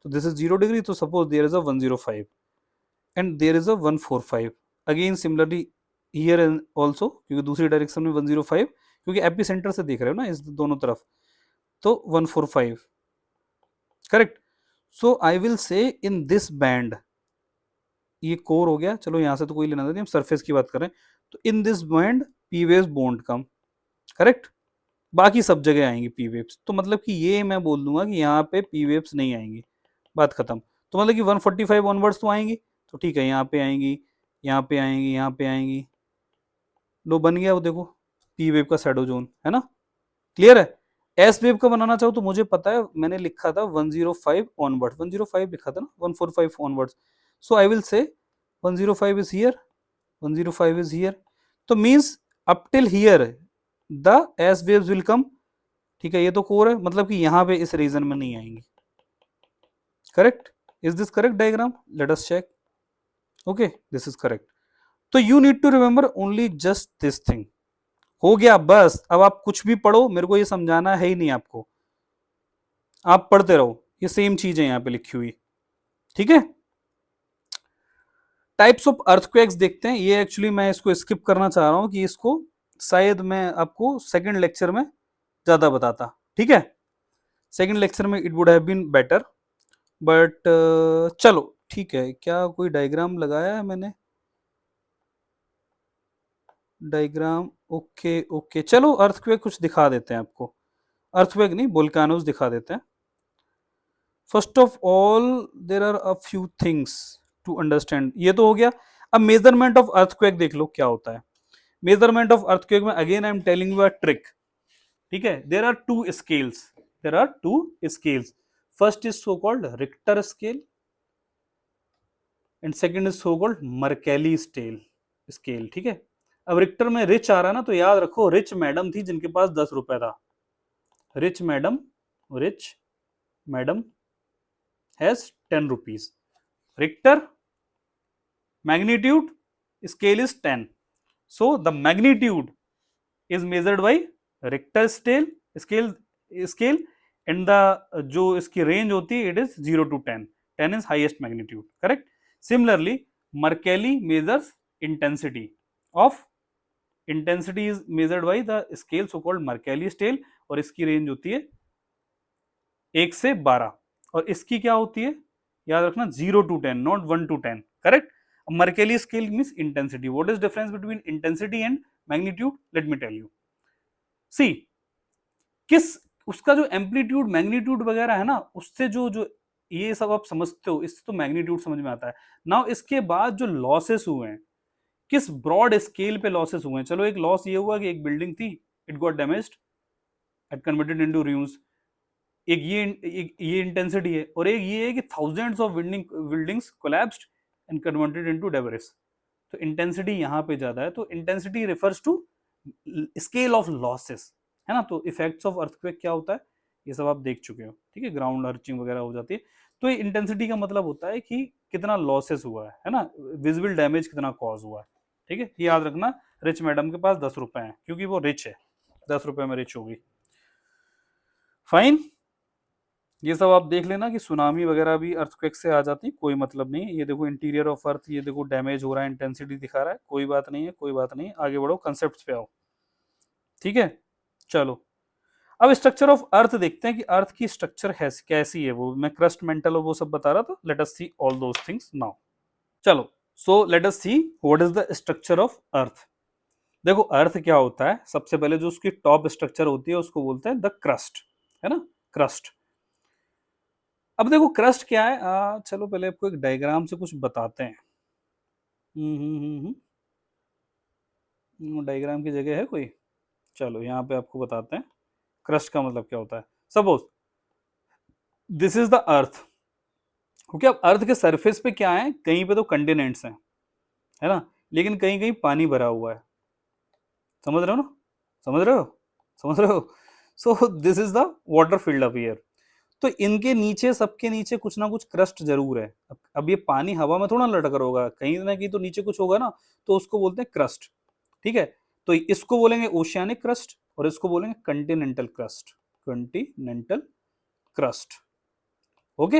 Speaker 1: तो दिस इज 0 डिग्री, तो suppose there is a 105 and there is a 145, again similarly here also, क्योंकि दूसरी डायरेक्शन में 105, क्योंकि एपी सेंटर से देख रहे हो ना इस दोनों तरफ, तो 145, करेक्ट। सो आई विल से इन दिस बैंड, ये कोर हो गया, चलो यहां से तो कोई लेना देना, हम सरफेस की बात करें, तो in this band P waves won't come, correct, बाकी सब जगह आएंगी पी वेव्स, तो मतलब कि ये मैं बोल दूंगा कि यहाँ पे पी वेव्स नहीं आएंगी, बात खत्म। तो मतलब कि 145 ऑनवर्ड्स तो आएंगी, तो ठीक है, यहाँ पे आएंगी, यहाँ पे आएंगी, यहाँ पे आएंगी, लो बन गया वो देखो पी वेव का शैडो जोन, है ना, क्लियर है। एस वेव का बनाना चाहो तो मुझे पता है, मैंने लिखा था 105 ऑनवर्ड, 105 लिखा था ना, 145 onwards, so I will say 105 is here, 105 is here, तो means up till here the S waves will come, ठीक है, ये तो कोर है, मतलब कि यहाँ पे इस रीजन में नहीं आएंगी, correct, is this correct diagram, let us check, okay this is correct. तो you need to remember only just this thing, हो गया बस, अब आप कुछ भी पढ़ो, मेरे को ये समझाना है ही नहीं आपको, आप पढ़ते रहो, ये सेम चीज है यहाँ पे लिखी हुई, ठीक है। टाइप्स ऑफ अर्थक्वेक्स देखते हैं, ये एक्चुअली मैं इसको स्किप करना चाह रहा हूं कि इसको शायद मैं आपको सेकंड लेक्चर में ज्यादा बताता, ठीक है, सेकंड लेक्चर में it would have been better, but चलो ठीक है, क्या कोई डायग्राम लगाया है मैंने, डायग्राम, ओके ओके, चलो अर्थक्वेक कुछ दिखा देते हैं आपको, अर्थक्वेक नहीं वोल्केनोस दिखा देते हैं। First of all there are a few things to understand, ये तो हो गया। अब मेजरमेंट ऑफ अर्थक्वेक देख लो क्या होता है, मेजरमेंट ऑफ अर्थक्वेक में again I am telling you a trick, ठीक है, there are two scales, there are two scales, first is so called Richter scale and second is so called Mercalli scale, ठीक है। अब Richter में rich आ रहा है ना, तो याद रखो रिच मैडम थी जिनके पास 10 रुपए था, rich madam, rich madam has 10 rupees, Richter magnitude scale is 10, so the magnitude is measured by Richter scale and the जो इसकी रेंज होती है it is 0 to 10, 10 is highest magnitude, correct. Similarly Mercalli measures intensity of, intensity is measured by the scale so called Mercalli scale और इसकी range होती है 1 से 12, और इसकी क्या होती है याद रखना 0 to 10, not 1 to 10, correct. Mercalli scale means intensity. What is difference between intensity and magnitude? Let me tell you. See, किस उसका जो एम्पलीट्यूड मैग्नीट्यूड वगैरह है ना, उससे जो जो ये सब आप समझते हो, इससे तो मैग्नीट्यूड समझ में आता है। नाउ इसके बाद जो लॉसेस हुए हैं, किस ब्रॉड स्केल पे लॉसेस हुए हैं, चलो एक लॉस ये हुआ कि एक बिल्डिंग थी, it got damaged and converted into ruins, एक ये इंटेंसिटी है, और एक ये है कि thousands of buildings collapsed and converted into debris, तो इंटेंसिटी यहाँ पे ज्यादा है, तो intensity refers to scale of losses, है ना। तो इफेक्ट्स ऑफ अर्थक्वेक क्या होता है ये सब आप देख चुके हो, ठीक है, ग्राउंड अर्चिंग वगैरह हो जाती है, तो ये इंटेंसिटी का मतलब होता है कि कितना लॉसेस हुआ है ना, विजिबल डैमेज कितना कॉज हुआ है, ठीक है, ये याद रखना। रिच मैडम के पास 10 रुपए हैं क्योंकि वो रिच है, 10 रुपए में रिच होगी, फाइन। ये सब आप देख लेना कि सुनामी वगैरह भी अर्थक्वेक से आ जाती, कोई मतलब नहीं। ये देखो इंटीरियर ऑफ अर्थ, ये देखो डैमेज हो रहा है, इंटेंसिटी दिखा रहा है, कोई बात नहीं है, कोई बात नहीं, आगे बढ़ो, कंसेप्ट पे आओ, ठीक है। चलो अब स्ट्रक्चर ऑफ अर्थ देखते हैं कि अर्थ की स्ट्रक्चर है कैसी है, वो मैं क्रस्ट मेंटल और वो सब बता रहा था, let us see all those things now. चलो so let us see what is the structure of earth. देखो अर्थ क्या होता है, सबसे पहले जो उसकी टॉप स्ट्रक्चर होती है उसको बोलते हैं द क्रस्ट, है ना, क्रस्ट। अब देखो क्रस्ट क्या है, चलो पहले आपको एक डायग्राम से कुछ बताते हैं। डायग्राम की जगह है कोई? चलो यहाँ पे आपको बताते हैं क्रस्ट का मतलब क्या होता है। Suppose this is the earth, क्योंकि अब अर्थ के सरफेस पे क्या है, कहीं पे तो कंटिनेंट्स हैं, है ना, लेकिन कहीं कहीं पानी भरा हुआ है। समझ रहे हो ना, समझ रहे हो, समझ रहे हो। सो this is the water field up here. तो इनके नीचे, सबके नीचे कुछ ना कुछ क्रस्ट जरूर है। अब ये पानी हवा में थोड़ा लटक रहा होगा, कहीं ना कहीं तो नीचे कुछ होगा ना, तो उसको बोलते हैं क्रस्ट। ठीक है, तो इसको बोलेंगे ओशियानिक क्रस्ट और इसको बोलेंगे Continental crust, Continental crust. Okay,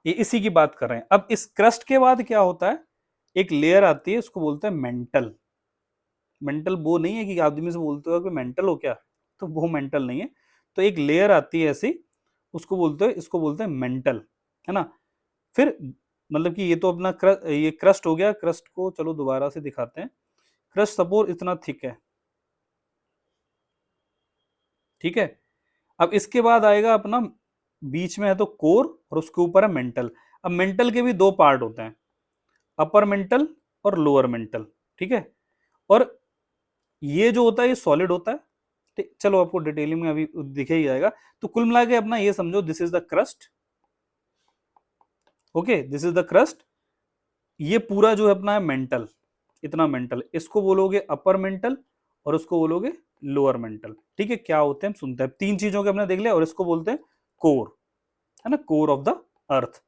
Speaker 1: ये इसी की बात कर रहे हैं। अब इस क्रस्ट के बाद क्या होता है, एक लेयर आती है, उसको बोलते हैं मेंटल। मेंटल वो नहीं है कि आदमी से बोलते हो कि मेंटल हो क्या, तो वो मेंटल नहीं है। तो एक लेयर आती है ऐसी, उसको बोलते हैं, इसको बोलते हैं मेंटल, है ना। फिर मतलब कि ये तो अपना ये क्रस्ट हो गया। क्रस्ट को चलो दोबारा से दिखाते हैं। क्रस्ट सपोज इतना थिक है, ठीक है। अब इसके बाद आएगा अपना, बीच में है तो कोर और उसके ऊपर है मेंटल। अब मेंटल के भी दो पार्ट होते हैं, अपर मेंटल और लोअर मेंटल, ठीक है। और ये जो होता है ये सॉलिड होता है, ठीक, चलो आपको डिटेलिंग में अभी दिखे ही जाएगा। तो कुल मिला के अपना ये समझो, this is the crust. Okay, this is the crust. ये पूरा जो है अपना है मेंटल, इतना मेंटल, इसको बोलोगे अपर मेंटल और उसको बोलोगे लोअर मेंटल। ठीक है, क्या होते हैं हम सुनते हैं। तीन चीजों के हमने देख लिया, और इसको बोलते हैं कोर, है ना, कोर ऑफ द अर्थ।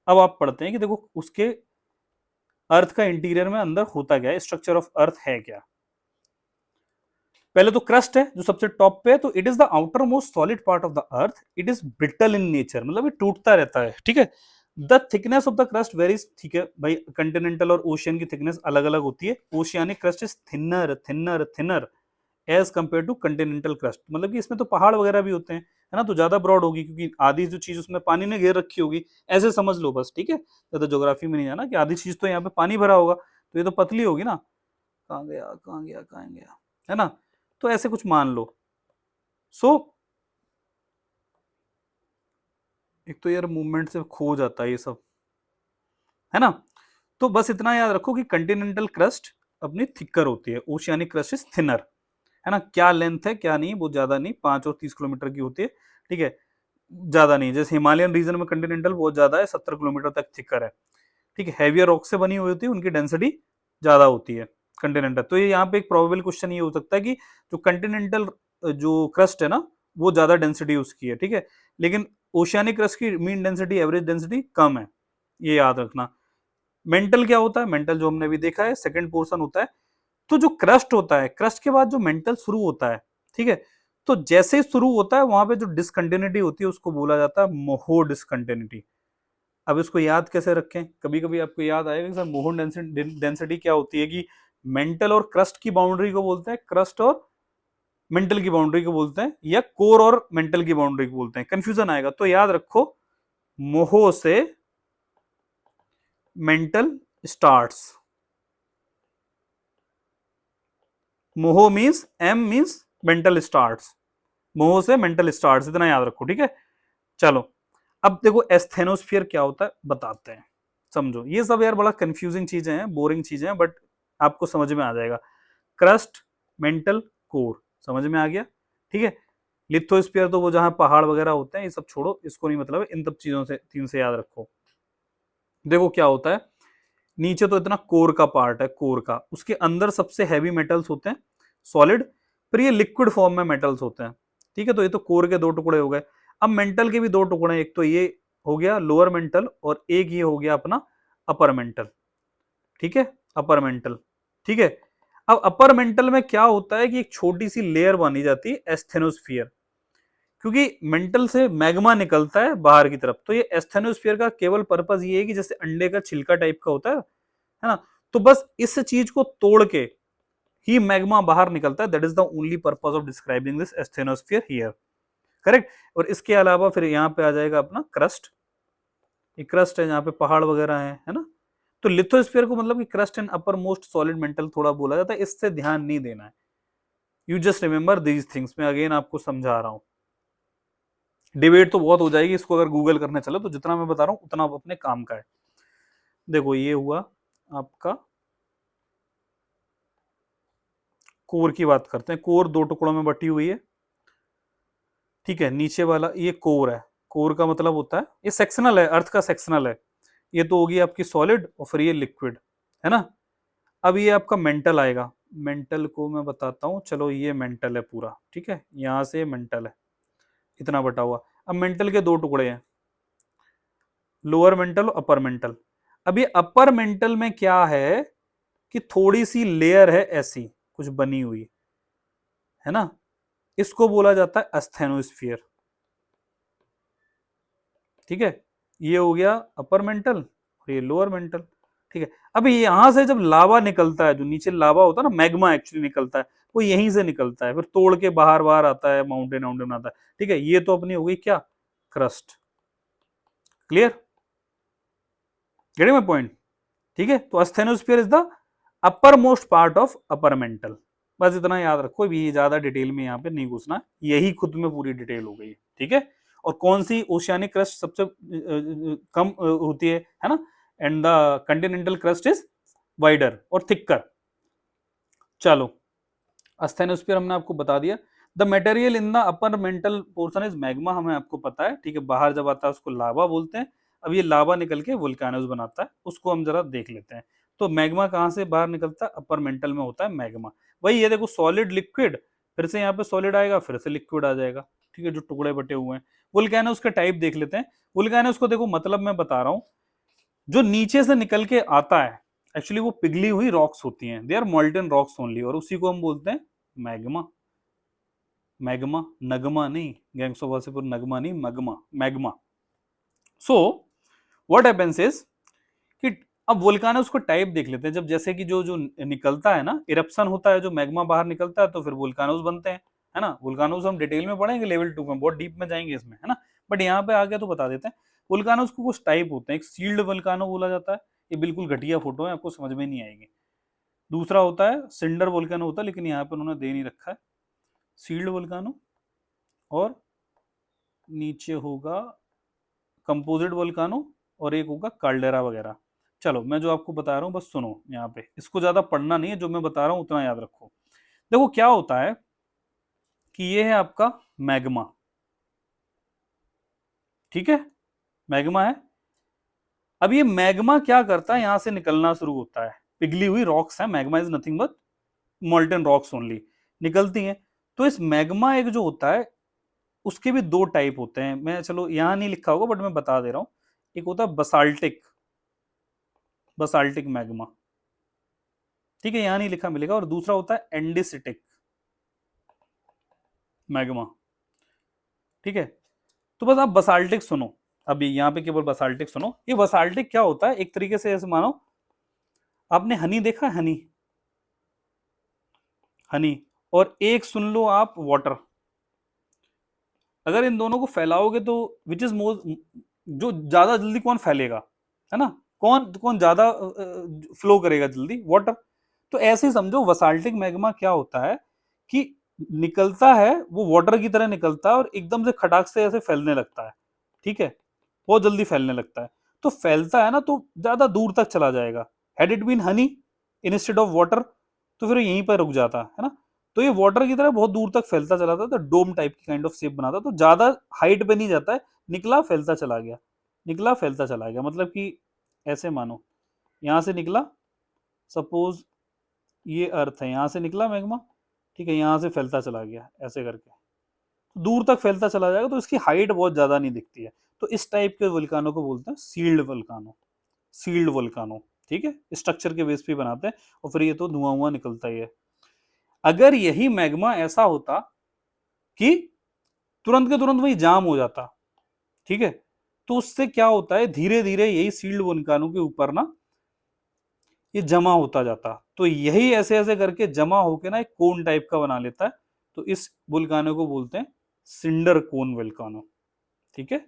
Speaker 1: अब आप पढ़ते हैं कि देखो उसके अर्थ का इंटीरियर में अंदर होता क्या है, स्ट्रक्चर ऑफ अर्थ है क्या। पहले तो क्रस्ट है जो सबसे टॉप पे है, तो it is the outer most solid part of the earth, it is brittle in nature, मतलब ये टूटता रहता है। ठीक है, the thickness of the crust varies, ठीक है भाई, कंटिनेंटल और ओशियन की थिकनेस अलग अलग होती है। Oceanic crust is thinner thinner thinner as compare to continental crust, मतलब कि इसमें तो पहाड़ वगैरह भी होते हैं, है ना, तो ज्यादा ब्रॉड होगी क्योंकि आधी जो चीज उसमें पानी ने घेर रखी होगी, ऐसे समझ लो बस। ठीक है, ज्यादा ज्योग्राफी में नहीं जाना कि आधी चीज तो यहाँ पे पानी भरा होगा, तो ये तो पतली होगी ना। कहाँ गया, कहाँ गया, कहाँ गया, है ना, तो ऐसे कुछ मान लो। सो एक तो यार मूवमेंट से खो जाता है ये सब, है ना। तो बस इतना याद रखो कि कंटिनेंटल क्रस्ट अपनी थिकर होती है, ओशियानिक क्रस्ट इज थिनर, है ना। क्या लेंथ है क्या नहीं, बहुत ज्यादा नहीं, 5 और 30 किलोमीटर की होती है। ठीक है, ज्यादा नहीं, जैसे हिमालयन रीजन में कंटिनेंटल बहुत ज्यादा है, 70 किलोमीटर तक थिकर है। ठीक है, हैवियर रॉक से बनी हुई होती है, उनकी डेंसिटी ज्यादा होती है कंटिनेंटल। तो ये यहाँ पे एक प्रोबेबल क्वेश्चन ये हो सकता है कि जो कंटिनेंटल जो क्रस्ट है ना, वो ज्यादा डेंसिटी उसकी है, ठीक है, लेकिन ओशियानिक क्रस्ट की मीन डेंसिटी, एवरेज डेंसिटी कम है, ये याद रखना। मेंटल क्या होता है, मेंटल जो हमने अभी देखा है सेकंड पोर्शन होता है। तो जो क्रस्ट होता है, क्रस्ट के बाद जो मेंटल शुरू होता है, ठीक है, तो जैसे ही शुरू होता है वहां पे जो डिसकंटिन्यूटी होती है उसको बोला जाता है मोहो डिसकंटिन्यूटी। अब इसको याद कैसे रखें, कभी कभी आपको याद आएगा कि सर मोहन डेंसिटी क्या होती है, कि मेंटल और क्रस्ट की बाउंड्री को बोलते हैं, क्रस्ट और मेंटल की बाउंड्री को बोलते हैं, या कोर और मेंटल की बाउंड्री को बोलते हैं, कंफ्यूजन आएगा। तो याद रखो, मोहो से mantle starts, Moho means M means mantle starts, Moho से मेंटल स्टार्ट्स, इतना याद रखो। ठीक है, चलो अब देखो एस्थेनोस्फीयर क्या होता है बताते हैं, समझो। ये सब यार बड़ा कंफ्यूजिंग चीजें हैं, बोरिंग चीजें हैं, बट आपको समझ में आ जाएगा। क्रस्ट, मेंटल, कोर, समझ में आ गया। ठीक है, लिथोस्फीयर तो वो जहां पहाड़ वगैरह होते हैं, ये सब छोड़ो, इसको नहीं मतलब है, इन सब चीजों से तीन से याद रखो। देखो क्या होता है, नीचे तो इतना कोर का पार्ट है, कोर का, उसके अंदर सबसे हैवी मेटल्स होते हैं, सॉलिड, फिर ये लिक्विड फॉर्म में मेटल्स होते हैं। ठीक है, तो ये तो कोर के दो टुकड़े हो गए। अब मेंटल के भी दो टुकड़े हैं, एक तो ये हो गया लोअर मेंटल और एक ये हो गया अपना अपर मेंटल। ठीक है, अपर मेंटल। ठीक है, अब अपर मेंटल में क्या होता है कि एक छोटी सी लेयर बनी जाती है एस्थेनोस्फीयर, क्योंकि मेंटल से मैग्मा निकलता है बाहर की तरफ। तो ये एस्थेनोस्फीयर का केवल पर्पस ये है कि जैसे अंडे का छिलका टाइप का होता है ना, तो बस इस चीज को तोड़ के ही मैग्मा बाहर निकलता है। That is the only purpose of describing this asthenosphere here, correct. और इसके अलावा फिर यहाँ पे आ जाएगा अपना क्रस्ट, ये क्रस्ट है जहाँ पे पहाड़ वगैरह है ना। तो लिथोस्फीयर को मतलब कि crust and upper most solid mental थोड़ा बोला जाता है, इससे ध्यान नहीं देना है। You just remember these things, मैं अगेन आपको समझा रहा हूं। डिबेट तो बहुत हो जाएगी इसको अगर गूगल करने चलो, तो जितना मैं बता रहा हूं उतना अपने काम का है। देखो ये हुआ आपका कोर की बात करते हैं। कोर दो टुकड़ों में बटी हुई है, ठीक है। नीचे वाला ये कोर है, कोर का मतलब होता है ये सेक्शनल है, अर्थ का सेक्शनल है। ये तो होगी आपकी सॉलिड और फिर ये लिक्विड, है ना। अब ये आपका मेंटल आएगा। मेंटल को मैं बताता हूं, चलो ये मेंटल है पूरा, ठीक है। यहां से मेंटल है, इतना बटा हुआ। अब मेंटल के दो टुकड़े हैं, लोअर मेंटल और अपर मेंटल। अब ये अपर मेंटल में क्या है कि थोड़ी सी लेयर है ऐसी कुछ बनी हुई, है ना। इसको बोला जाता है अस्थेनोस्फीयर, ठीक है। ये हो गया अपर मेंटल और ये लोअर मेंटल, ठीक है। अब यहां से जब लावा निकलता है, जो नीचे लावा होता है ना, मैग्मा एक्चुअली निकलता है, वो यहीं से निकलता है, फिर तोड़ के बाहर बाहर आता है, माउंटेन माउंटेन आता है, ठीक है। ये तो अपनी हो गई क्या, crust. Clear, getting my point, ठीक है। तो asthenosphere is the uppermost part of upper mantle. बस इतना याद रखो, भी ज्यादा डिटेल में यहाँ पे नहीं घुसना, यही खुद में पूरी डिटेल हो गई, ठीक है। और कौन सी ओशियानिक क्रस्ट सबसे कम होती है ना, and the Continental crust is wider और थिकर। चलो, अस्थेनोस्फीयर हमने आपको बता दिया। The material in the upper mantle portion is magma, हमें आपको पता है, ठीक है। बाहर जब आता है उसको लावा बोलते हैं। अब ये लावा निकल के वोल्केनोस बनाता है, उसको हम जरा देख लेते हैं। तो मैग्मा कहाँ से बाहर निकलता है, अपर मेंटल में होता है मैग्मा। वही ये देखो, सॉलिड लिक्विड, फिर से यहाँ पे सॉलिड आएगा, फिर से लिक्विड आ जाएगा, ठीक है, जो टुकड़े बटे हुए हैं। वोल्केनोस का टाइप देख लेते हैं। वोल्केनोस को देखो, मतलब मैं बता रहा हूँ, जो नीचे से निकल के आता है एक्चुअली वो पिघली हुई रॉक्स होती हैं, they are molten rocks only, और उसी को हम बोलते हैं मैग्मा। मैग्मा, नगमा नहीं, गैंग्स ऑफ वासेपुर, नगमा नहीं, magma, magma. So what happens is कि अब वोल्केनोस को टाइप देख लेते हैं। जब जैसे कि जो जो निकलता है ना, इरप्शन होता है, जो मैग्मा बाहर निकलता है, तो फिर वोल्केनोस बनते हैं, है ना। वोल्केनोस हम डिटेल में पढ़ेंगे लेवल 2 में, बहुत डीप में जाएंगे इसमें, है ना। बट यहाँ पे आ गया तो बता देते हैं। वोल्केनोस को कुछ टाइप होते हैं, एक सील्ड वोल्केनो बोला जाता है, ये बिल्कुल घटिया फोटो है, आपको समझ में नहीं आएगी। दूसरा होता है सिंडर वोल्केनो होता है, लेकिन यहाँ पे उन्होंने दे नहीं रखा है, सील्ड वोल्केनो। और नीचे होगा कंपोजिट वोल्केनो, और एक होगा कार्डेरा वगैरह। चलो, मैं जो आपको बता रहा हूँ बस सुनो, यहाँ पे इसको ज्यादा पढ़ना नहीं है, जो मैं बता रहा हूँ उतना याद रखो। देखो क्या होता है कि ये है आपका मैग्मा, ठीक है, मैग्मा है। अब ये मैग्मा क्या करता है, यहां से निकलना शुरू होता है, पिघली हुई रॉक्स है, magma is nothing but molten rocks only, निकलती हैं। तो इस मैग्मा एक जो होता है, उसके भी दो टाइप होते हैं। मैं चलो यहाँ नहीं लिखा होगा बट मैं बता दे रहा हूँ। एक होता है बसाल्टिक, बसाल्टिक मैग्मा, ठीक है, यहाँ नहीं लिखा मिलेगा। और दूसरा होता है एंडिसिटिक मैग्मा, ठीक है। तो बस आप बसाल्टिक सुनो, अभी यहाँ पे केवल बसाल्टिक सुनो। ये बसाल्टिक क्या होता है, एक तरीके से ऐसे मानो, आपने हनी देखा है, हनी, हनी, और एक सुन लो आप वाटर। अगर इन दोनों को फैलाओगे तो विच इज मोर, जो ज्यादा जल्दी कौन फैलेगा, है ना, कौन कौन ज्यादा फ्लो करेगा जल्दी, वाटर। तो ऐसे ही समझो, वसाल्टिक मैग्मा क्या होता है कि निकलता है वो वाटर की तरह निकलता है, और एकदम से खटाक से ऐसे फैलने लगता है, ठीक है, बहुत जल्दी फैलने लगता है। तो फैलता है ना, तो ज्यादा दूर तक चला जाएगा। Had it been honey instead of water, तो फिर यहीं पर रुक जाता है ना। तो ये वाटर की तरह बहुत दूर तक फैलता चला था, तो डोम टाइप की काइंड ऑफ शेप बनाता, तो ज्यादा हाइट पे नहीं जाता है, निकला फैलता चला गया, निकला फैलता चला गया। मतलब कि ऐसे मानो, यहां से निकला, सपोज ये अर्थ है, यहां से निकला मैग्मा, ठीक है, यहां से फैलता चला गया ऐसे करके, तो दूर तक फैलता चला जाएगा, तो इसकी हाइट बहुत ज्यादा नहीं दिखती है। तो इस टाइप के वोल्कानो को बोलते हैं सील्ड वोल्कानो, सील्ड वोल्कानो, ठीक है, स्ट्रक्चर के बेस पे बनाते हैं, और फिर ये तो धुआं हुआ निकलता ही है। अगर यही मैग्मा ऐसा होता कि तुरंत के तुरंत वही जाम हो जाता, ठीक है, तो उससे क्या होता है, धीरे धीरे यही सील्ड वोल्केनो के ऊपर ना ये जमा होता जाता, तो यही ऐसे ऐसे करके जमा होके ना एक कोन टाइप का बना लेता है। तो इस वोल्केनो को बोलते हैं सिंडर कोन वोल्केनो, ठीक है।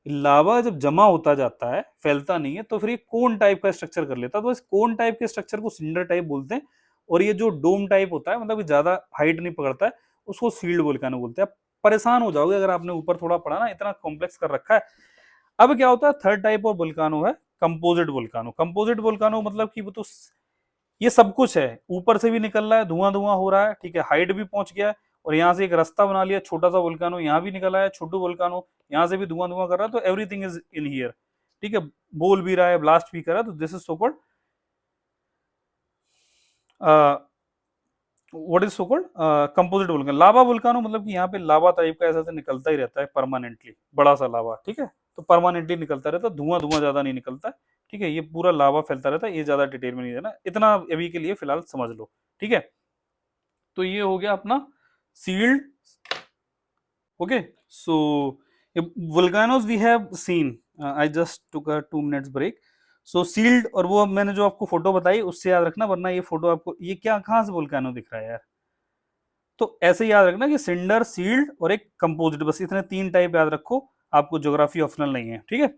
Speaker 1: लावा जब जमा होता जाता है, फैलता नहीं है, तो फिर ये कोन टाइप का स्ट्रक्चर कर लेता है, तो इस कोन टाइप के स्ट्रक्चर को सिंडर टाइप बोलते हैं। और ये जो डोम टाइप होता है, मतलब ज्यादा हाइट नहीं पकड़ता है, उसको सील्ड वोल्केनो बोलते हैं। परेशान हो जाओगे अगर आपने ऊपर थोड़ा पढ़ा ना, इतना कॉम्प्लेक्स कर रखा है। अब क्या होता है, थर्ड टाइप ऑफ वोल्कानो है कंपोजिट वोल्कानो। कंपोजिट वोल्कानो मतलब कि वो तो ये सब कुछ है, ऊपर से भी निकल रहा है, धुआं धुआं हो रहा है, ठीक है, हाइट भी पहुंच गया है, और यहाँ से एक रास्ता बना लिया, छोटा सा वोल्कानो यहाँ भी निकला है, छोटू वोल्कानो यहाँ से भी धुआं धुआं कर रहा है, तो एवरीथिंग इज इन हियर, ठीक है, बोल भी रहा है, ब्लास्ट भी कर रहा है, तो this is so called what is so called composite volcano. Lava volcano मतलब कि यहाँ पे लावा टाइप का ऐसा से निकलता ही रहता है परमानेंटली, बड़ा सा लावा, ठीक है, तो परमानेंटली निकलता रहता है, धुआं धुआं ज्यादा नहीं निकलता, ठीक है, ये पूरा लावा फैलता रहता है, ये ज्यादा डिटेल में नहीं देना, इतना अभी के लिए फिलहाल समझ लो, ठीक है। तो ये हो गया अपना sealed, okay. So volcanoes we have seen, I just took a 2 minutes break. So sealed, और वो मैंने जो आपको फोटो बताई उससे याद रखना, वरना ये फोटो आपको, ये क्या कहाँ से वोल्केनो दिख रहा है यार, तो ऐसे याद रखना कि सिंडर, सील्ड और एक कंपोजिट, बस इतने 3 टाइप याद रखो, आपको ज्योग्राफी ऑप्शनल नहीं है, ठीक है।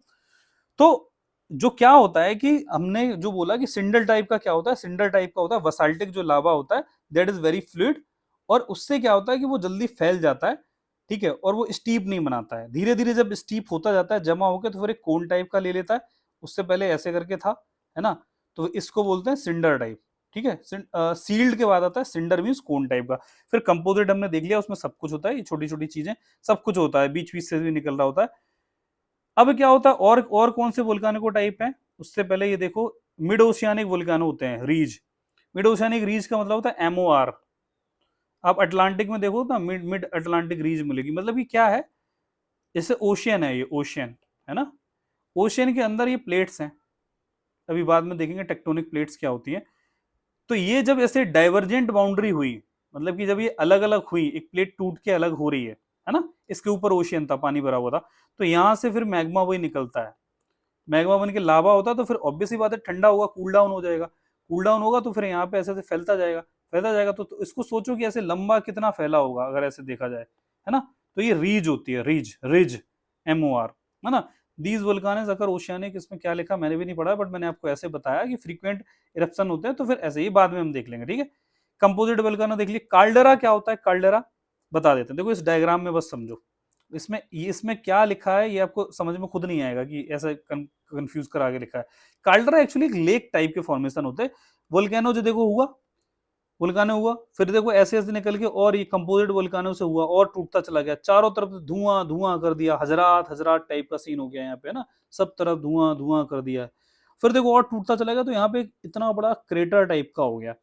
Speaker 1: तो जो क्या होता है कि हमने जो बोला कि सिंडल टाइप का क्या होता है, सिंडल टाइप का होता है वसाल्टिक जो लावा होता है, दैट इज वेरी फ्लूइड, और उससे क्या होता है कि वो जल्दी फैल जाता है, ठीक है, और वो स्टीप नहीं बनाता है, धीरे धीरे जब स्टीप होता जाता है, जमा होकर, तो फिर एक कोन टाइप का ले लेता है, उससे पहले ऐसे करके था, है ना, तो इसको बोलते हैं सिंडर टाइप, ठीक है। सील्ड के बाद आता है सिंडर, मीन्स कोन टाइप का। फिर कंपोजिट हमने देख लिया, उसमें सब कुछ होता है, ये छोटी छोटी चीजें सब कुछ होता है, बीच बीच से भी निकल रहा होता है। अब क्या होता है, और कौन से वोल्कानो टाइप है, उससे पहले ये देखो, मिड ओशियानिक वोल्कानो होते हैं, रीज। मिड ओशियानिक रीज का मतलब होता है एमओआर। आप अटलांटिक में देखो ना, मिड मिड अटलांटिक रीज मिलेगी, मतलब ये क्या है, जैसे ओशियन है, ये ओशियन है ना, ओशियन के अंदर ये प्लेट्स हैं, अभी बाद में देखेंगे टेक्टोनिक प्लेट्स क्या होती है। तो ये जब ऐसे डाइवर्जेंट बाउंड्री हुई, मतलब कि जब ये अलग अलग हुई, एक प्लेट टूट के अलग हो रही है ना, इसके ऊपर ओशियन था, पानी भरा हुआ था, तो यहां से फिर मैग्मा वही निकलता है, मैग्मा बन के लावा होता है, तो फिर ऑब्वियसली बात है, ठंडा होगा, कूल डाउन हो जाएगा, कूल डाउन होगा तो फिर यहाँ पे ऐसे ऐसे फैलता जाएगा, फैलता जाएगा, तो इसको सोचो कि ऐसे लंबा कितना फैला होगा अगर ऐसे देखा जाए, है ना। तो ये रीज होती है, रीज, रिज, एमओआर, है ना। दीज वोल्कानेस अगर ओशियानिक, इसमें क्या लिखा मैंने भी नहीं पढ़ा, बट मैंने आपको ऐसे बताया कि फ्रीक्वेंट इरप्शन होते हैं, तो फिर ऐसे ही बाद में हम देख लेंगे, ठीक है। कंपोजिट वोल्कानो देख लिए। काल्डेरा क्या होता है, काल्डेरा बता देते हैं, देखो इस डायग्राम में बस समझो, इसमें क्या लिखा है ये आपको समझ में खुद नहीं आएगा कि ऐसा कंफ्यूज करा के लिखा है। काल्डरा एक्चुअली एक लेक टाइप के फॉर्मेशन होते हैं। वोल्केनो जो देखो हुआ, वोल्कानो हुआ, फिर देखो ऐसे ऐसे निकल के, और ये कंपोजिट वोल्कानो से हुआ और टूटता चला गया, चारों तरफ धुआं धुआं कर दिया, हजरात हजरात टाइप का सीन हो गया यहाँ पे ना, सब तरफ धुआं धुआं कर दिया। फिर देखो और टूटता चला गया, तो यहाँ पे इतना बड़ा क्रेटर टाइप का हो गया,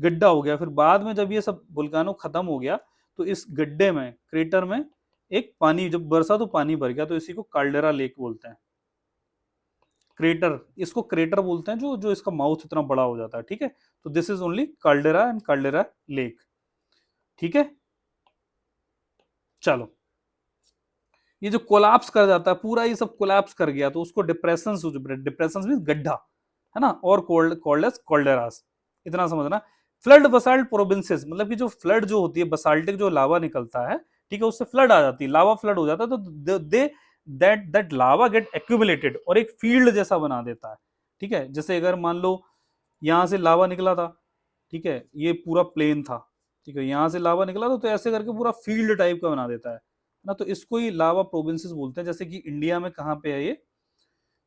Speaker 1: गड्ढा हो गया। फिर बाद में जब ये सब वोल्कानो खत्म हो गया, तो इस गड्ढे में, क्रेटर में एक पानी, जब बरसा तो पानी भर गया, तो इसी को काल्डेरा लेक बोलते हैं, क्रेटर, इसको क्रेटर बोलते हैं, जो जो इसका माउथ इतना बड़ा हो जाता है, ठीक है। तो this is only caldera and caldera lake, ठीक है। चलो, ये जो कोलैप्स कर जाता है पूरा, ये सब कोलैप्स कर गया, तो उसको डिप्रेशन, डिप्रेशन मीन गड्ढा, है ना, और कोल्ड कॉल्डेरास, इतना समझना। फ्लड बसाल्ट प्रोविंसेस, मतलब कि जो फ्लड जो होती है, बसाल्टिक जो लावा निकलता है, ठीक है, उससे फ्लड आ जाती है, लावा फ्लड हो जाता है, तो दे दैट लावा गेट एक्यूमुलेटेड और एक फील्ड जैसा बना देता है, ठीक है। जैसे अगर मान लो यहां से लावा निकला था, ठीक है, ये पूरा प्लेन था, ठीक है, यहां से लावा निकला था, तो ऐसे करके पूरा फील्ड टाइप का बना देता है ना, तो इसको ही लावा प्रोविंसेस बोलते हैं। जैसे कि इंडिया में कहाँ पे है ये,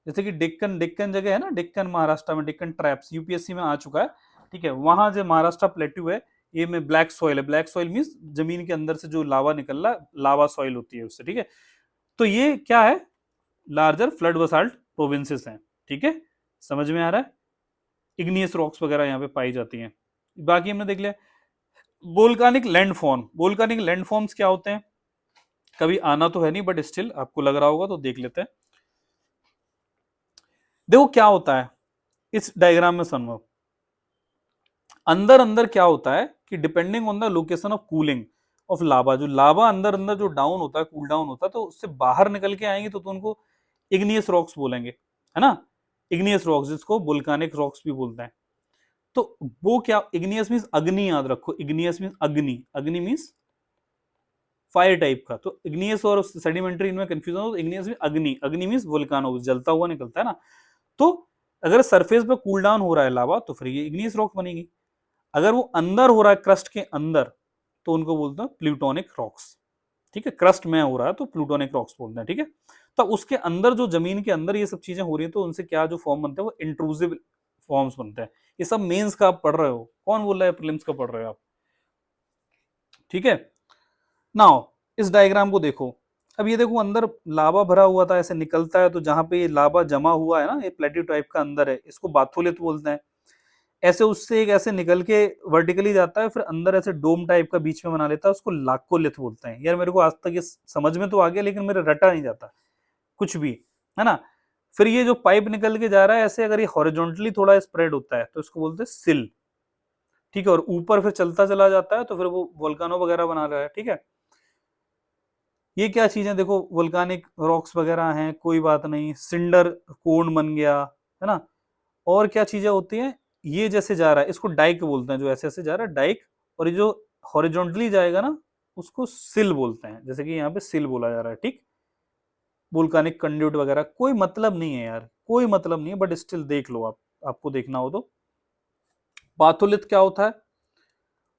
Speaker 1: जैसे कि डेक्कन, डेक्कन जगह है ना, डेक्कन महाराष्ट्र में, डेक्कन ट्रैप्स यूपीएससी में आ चुका है, ठीक है, वहां जो महाराष्ट्र प्लेट्यू है, ये में ब्लैक सॉइल है, ब्लैक सॉइल मीन्स जमीन के अंदर से जो लावा निकल रहा है, लावा सॉइल होती है उससे, ठीक है। तो ये क्या है, लार्जर फ्लड बसाल्ट प्रोविंसेस हैं, ठीक है, समझ में आ रहा है। इग्नियस रॉक्स वगैरह यहाँ पे पाई जाती हैं। बाकी हमने देख लिया। वोल्कानिक लैंडफॉर्म, वोल्कानिक लैंडफॉर्म्स क्या होते हैं, कभी आना तो है नहीं, बट स्टिल आपको लग रहा होगा, तो देख लेते हैं। देखो क्या होता है इस डायग्राम में, समझो अंदर अंदर क्या होता है कि depending on the location of cooling of lava, जो लावा अंदर अंदर जो डाउन होता है, कूल डाउन होता है, तो उससे बाहर निकल के आएंगे, तो उनको इग्नियस रॉक्स बोलेंगे, है ना, इग्नियस रॉक्स, जिसको वोल्कानिक रॉक्स भी बोलते हैं। तो वो क्या, इग्नियस मींस अग्नि, याद रखो, इग्नियस मींस अग्नि, अग्नि मींस फायर टाइप का, तो इग्नियस और सेडिमेंट्री इनमें कंफ्यूजन हो, तो इग्नियस मींस अग्नि, अग्नि मींस वोल्कानो, जलता हुआ निकलता है ना। तो अगर सरफेस पे कूल डाउन हो रहा है लावा, तो फिर ये इग्नियस रॉक बनेगी। अगर वो अंदर हो रहा है, क्रस्ट के अंदर, तो उनको बोलते हैं प्लूटोनिक रॉक्स, ठीक है, क्रस्ट में हो रहा है तो प्लूटोनिक रॉक्स बोलते हैं। ठीक है, तो उसके अंदर जो जमीन के अंदर ये सब चीजें हो रही है तो उनसे क्या जो फॉर्म बनते हैं वो इंट्रूसिव फॉर्म्स बनते हैं। ये सब मेंस का आप पढ़ रहे हो, कौन बोल रहा है प्रीलिम्स का पढ़ रहे हो आप? ठीक है, नाउ इस डायग्राम को देखो। अब ये देखो अंदर लावा भरा हुआ था, ऐसे निकलता है, तो जहां पे ये लावा जमा हुआ है ना, ये प्लेट्यू टाइप का अंदर है, इसको बाथोलिथ बोलते हैं। ऐसे उससे एक ऐसे निकल के वर्टिकली जाता है, फिर अंदर ऐसे डोम टाइप का बीच में बना लेता है, उसको लाकोलिथ बोलते हैं। यार मेरे को आज तक ये समझ में तो आ गया, लेकिन मेरे रटा नहीं जाता कुछ भी, है ना। फिर ये जो पाइप निकल के जा रहा है ऐसे, अगर ये हॉरिजॉन्टली थोड़ा स्प्रेड होता है तो इसको बोलते हैं सिल। ठीक है, और ऊपर फिर चलता चला जाता है तो फिर वो वोल्कानो वगैरह बना रहा है। ठीक है, ये क्या चीजें देखो, वोल्कानिक रॉक्स वगैरह हैं, कोई बात नहीं, सिंडर कोन बन गया, है ना। और क्या चीजें होती हैं, ये जैसे जा रहा है इसको डाइक बोलते हैं, जो ऐसे ऐसे जा रहा है डाइक, और ये जो हॉरिजॉन्टली जाएगा ना उसको सिल बोलते हैं, जैसे कि यहाँ पे सिल बोला जा रहा है। ठीक, वोल्कानिक कंड्यूट वगैरह कोई मतलब नहीं है यार, कोई मतलब नहीं है, बट स्टिल देख लो आप, आपको देखना हो तो। बाथोलिथ क्या होता है,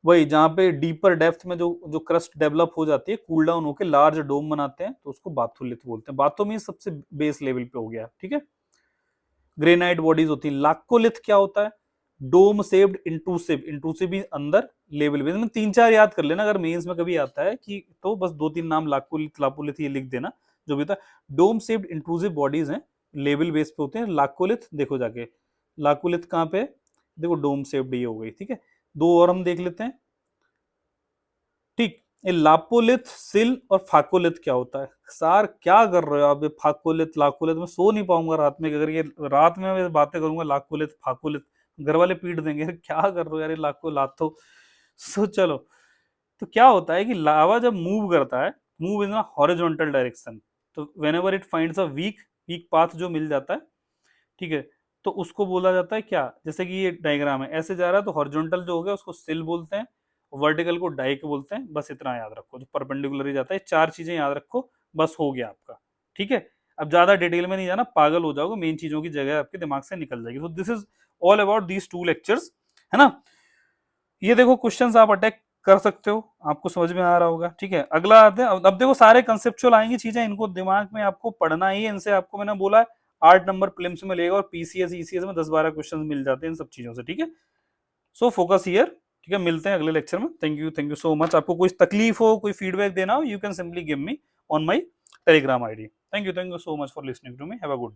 Speaker 1: वही जहां पे डीपर डेप्थ में जो जो क्रस्ट डेवलप हो जाती है, कूल डाउन होकर लार्ज डोम बनाते हैं, तो उसको बाथोलिथ बोलते हैं। बाथो मींस सबसे बेस लेवल पे हो गया। ठीक है, ग्रेनाइट बॉडीज होती है। लाकोलिथ क्या होता है, डोम शेप्ड इंट्रूसिव, इंट्रूसिव भी अंदर लेवल बेस में। 3-4 याद कर लेना, अगर मेंस में कभी आता है कि तो बस 2-3 नाम लाकोलिथ लापोलिथ ये लिख देना, जो भी होता है। डोम शेप्ड इंट्रूसिव बॉडीज हैं, लेवल बेस पे होते हैं। लाकोलिथ देखो जाके, लाकोलिथ कहाँ पे, देखो डोम शेप्ड ये हो गई। ठीक है, दो और हम देख लेते हैं। ठीक, ये लापोलिथ, सिल और फाकोलिथ क्या होता है? सार क्या कर रहे हो आप, ये फाकोलिथ लाकोलिथ, मैं सो नहीं पाऊंगा रात में अगर ये रात में मैं बातें करूंगा लाकोलिथ फाकोलिथ, घर वाले पीट देंगे, यार क्या कर रहे हो यार, ये लाखो लाथो। सो चलो, तो क्या होता है कि लावा जब मूव करता है, मूव इन हॉरिजॉन्टल डायरेक्शन, तो whenever it finds a weak weak path जो मिल जाता है, ठीक है, तो उसको बोला जाता है क्या, जैसे कि ये डायग्राम है ऐसे जा रहा है, तो हॉरिजॉन्टल जो हो गया उसको सिल बोलते हैं, वर्टिकल को डाइक बोलते हैं। बस इतना याद रखो, जो परपेंडिकुलर ही जाता है, 4 चीजें याद रखो, बस हो गया आपका। ठीक है, अब ज्यादा डिटेल में नहीं जाना, पागल हो जाओगे, मेन चीजों की जगह आपके दिमाग से निकल जाएगी। तो this is all about these 2 lectures, है ना। ये देखो क्वेश्चंस आप अटैक कर सकते हो, आपको समझ में आ रहा होगा। ठीक है, अगला आते हैं, अब देखो सारे कंसेप्चुअल आएंगी चीजें, इनको दिमाग में आपको पढ़ना ही है, इनसे आपको मैंने बोला है 8 नंबर प्रीलिम्स में लेगा, और पीसीएस ईसीएस में 10-12 क्वेश्चन मिल जाते हैं इन सब चीजों से। ठीक है, सो फोकस हियर। ठीक है, मिलते हैं अगले लेक्चर में। Thank you so much. आपको कोई तकलीफ हो, कोई फीडबैक देना हो, you can simply give me on my Telegram ID. Thank you so much for listening to me, have a good day.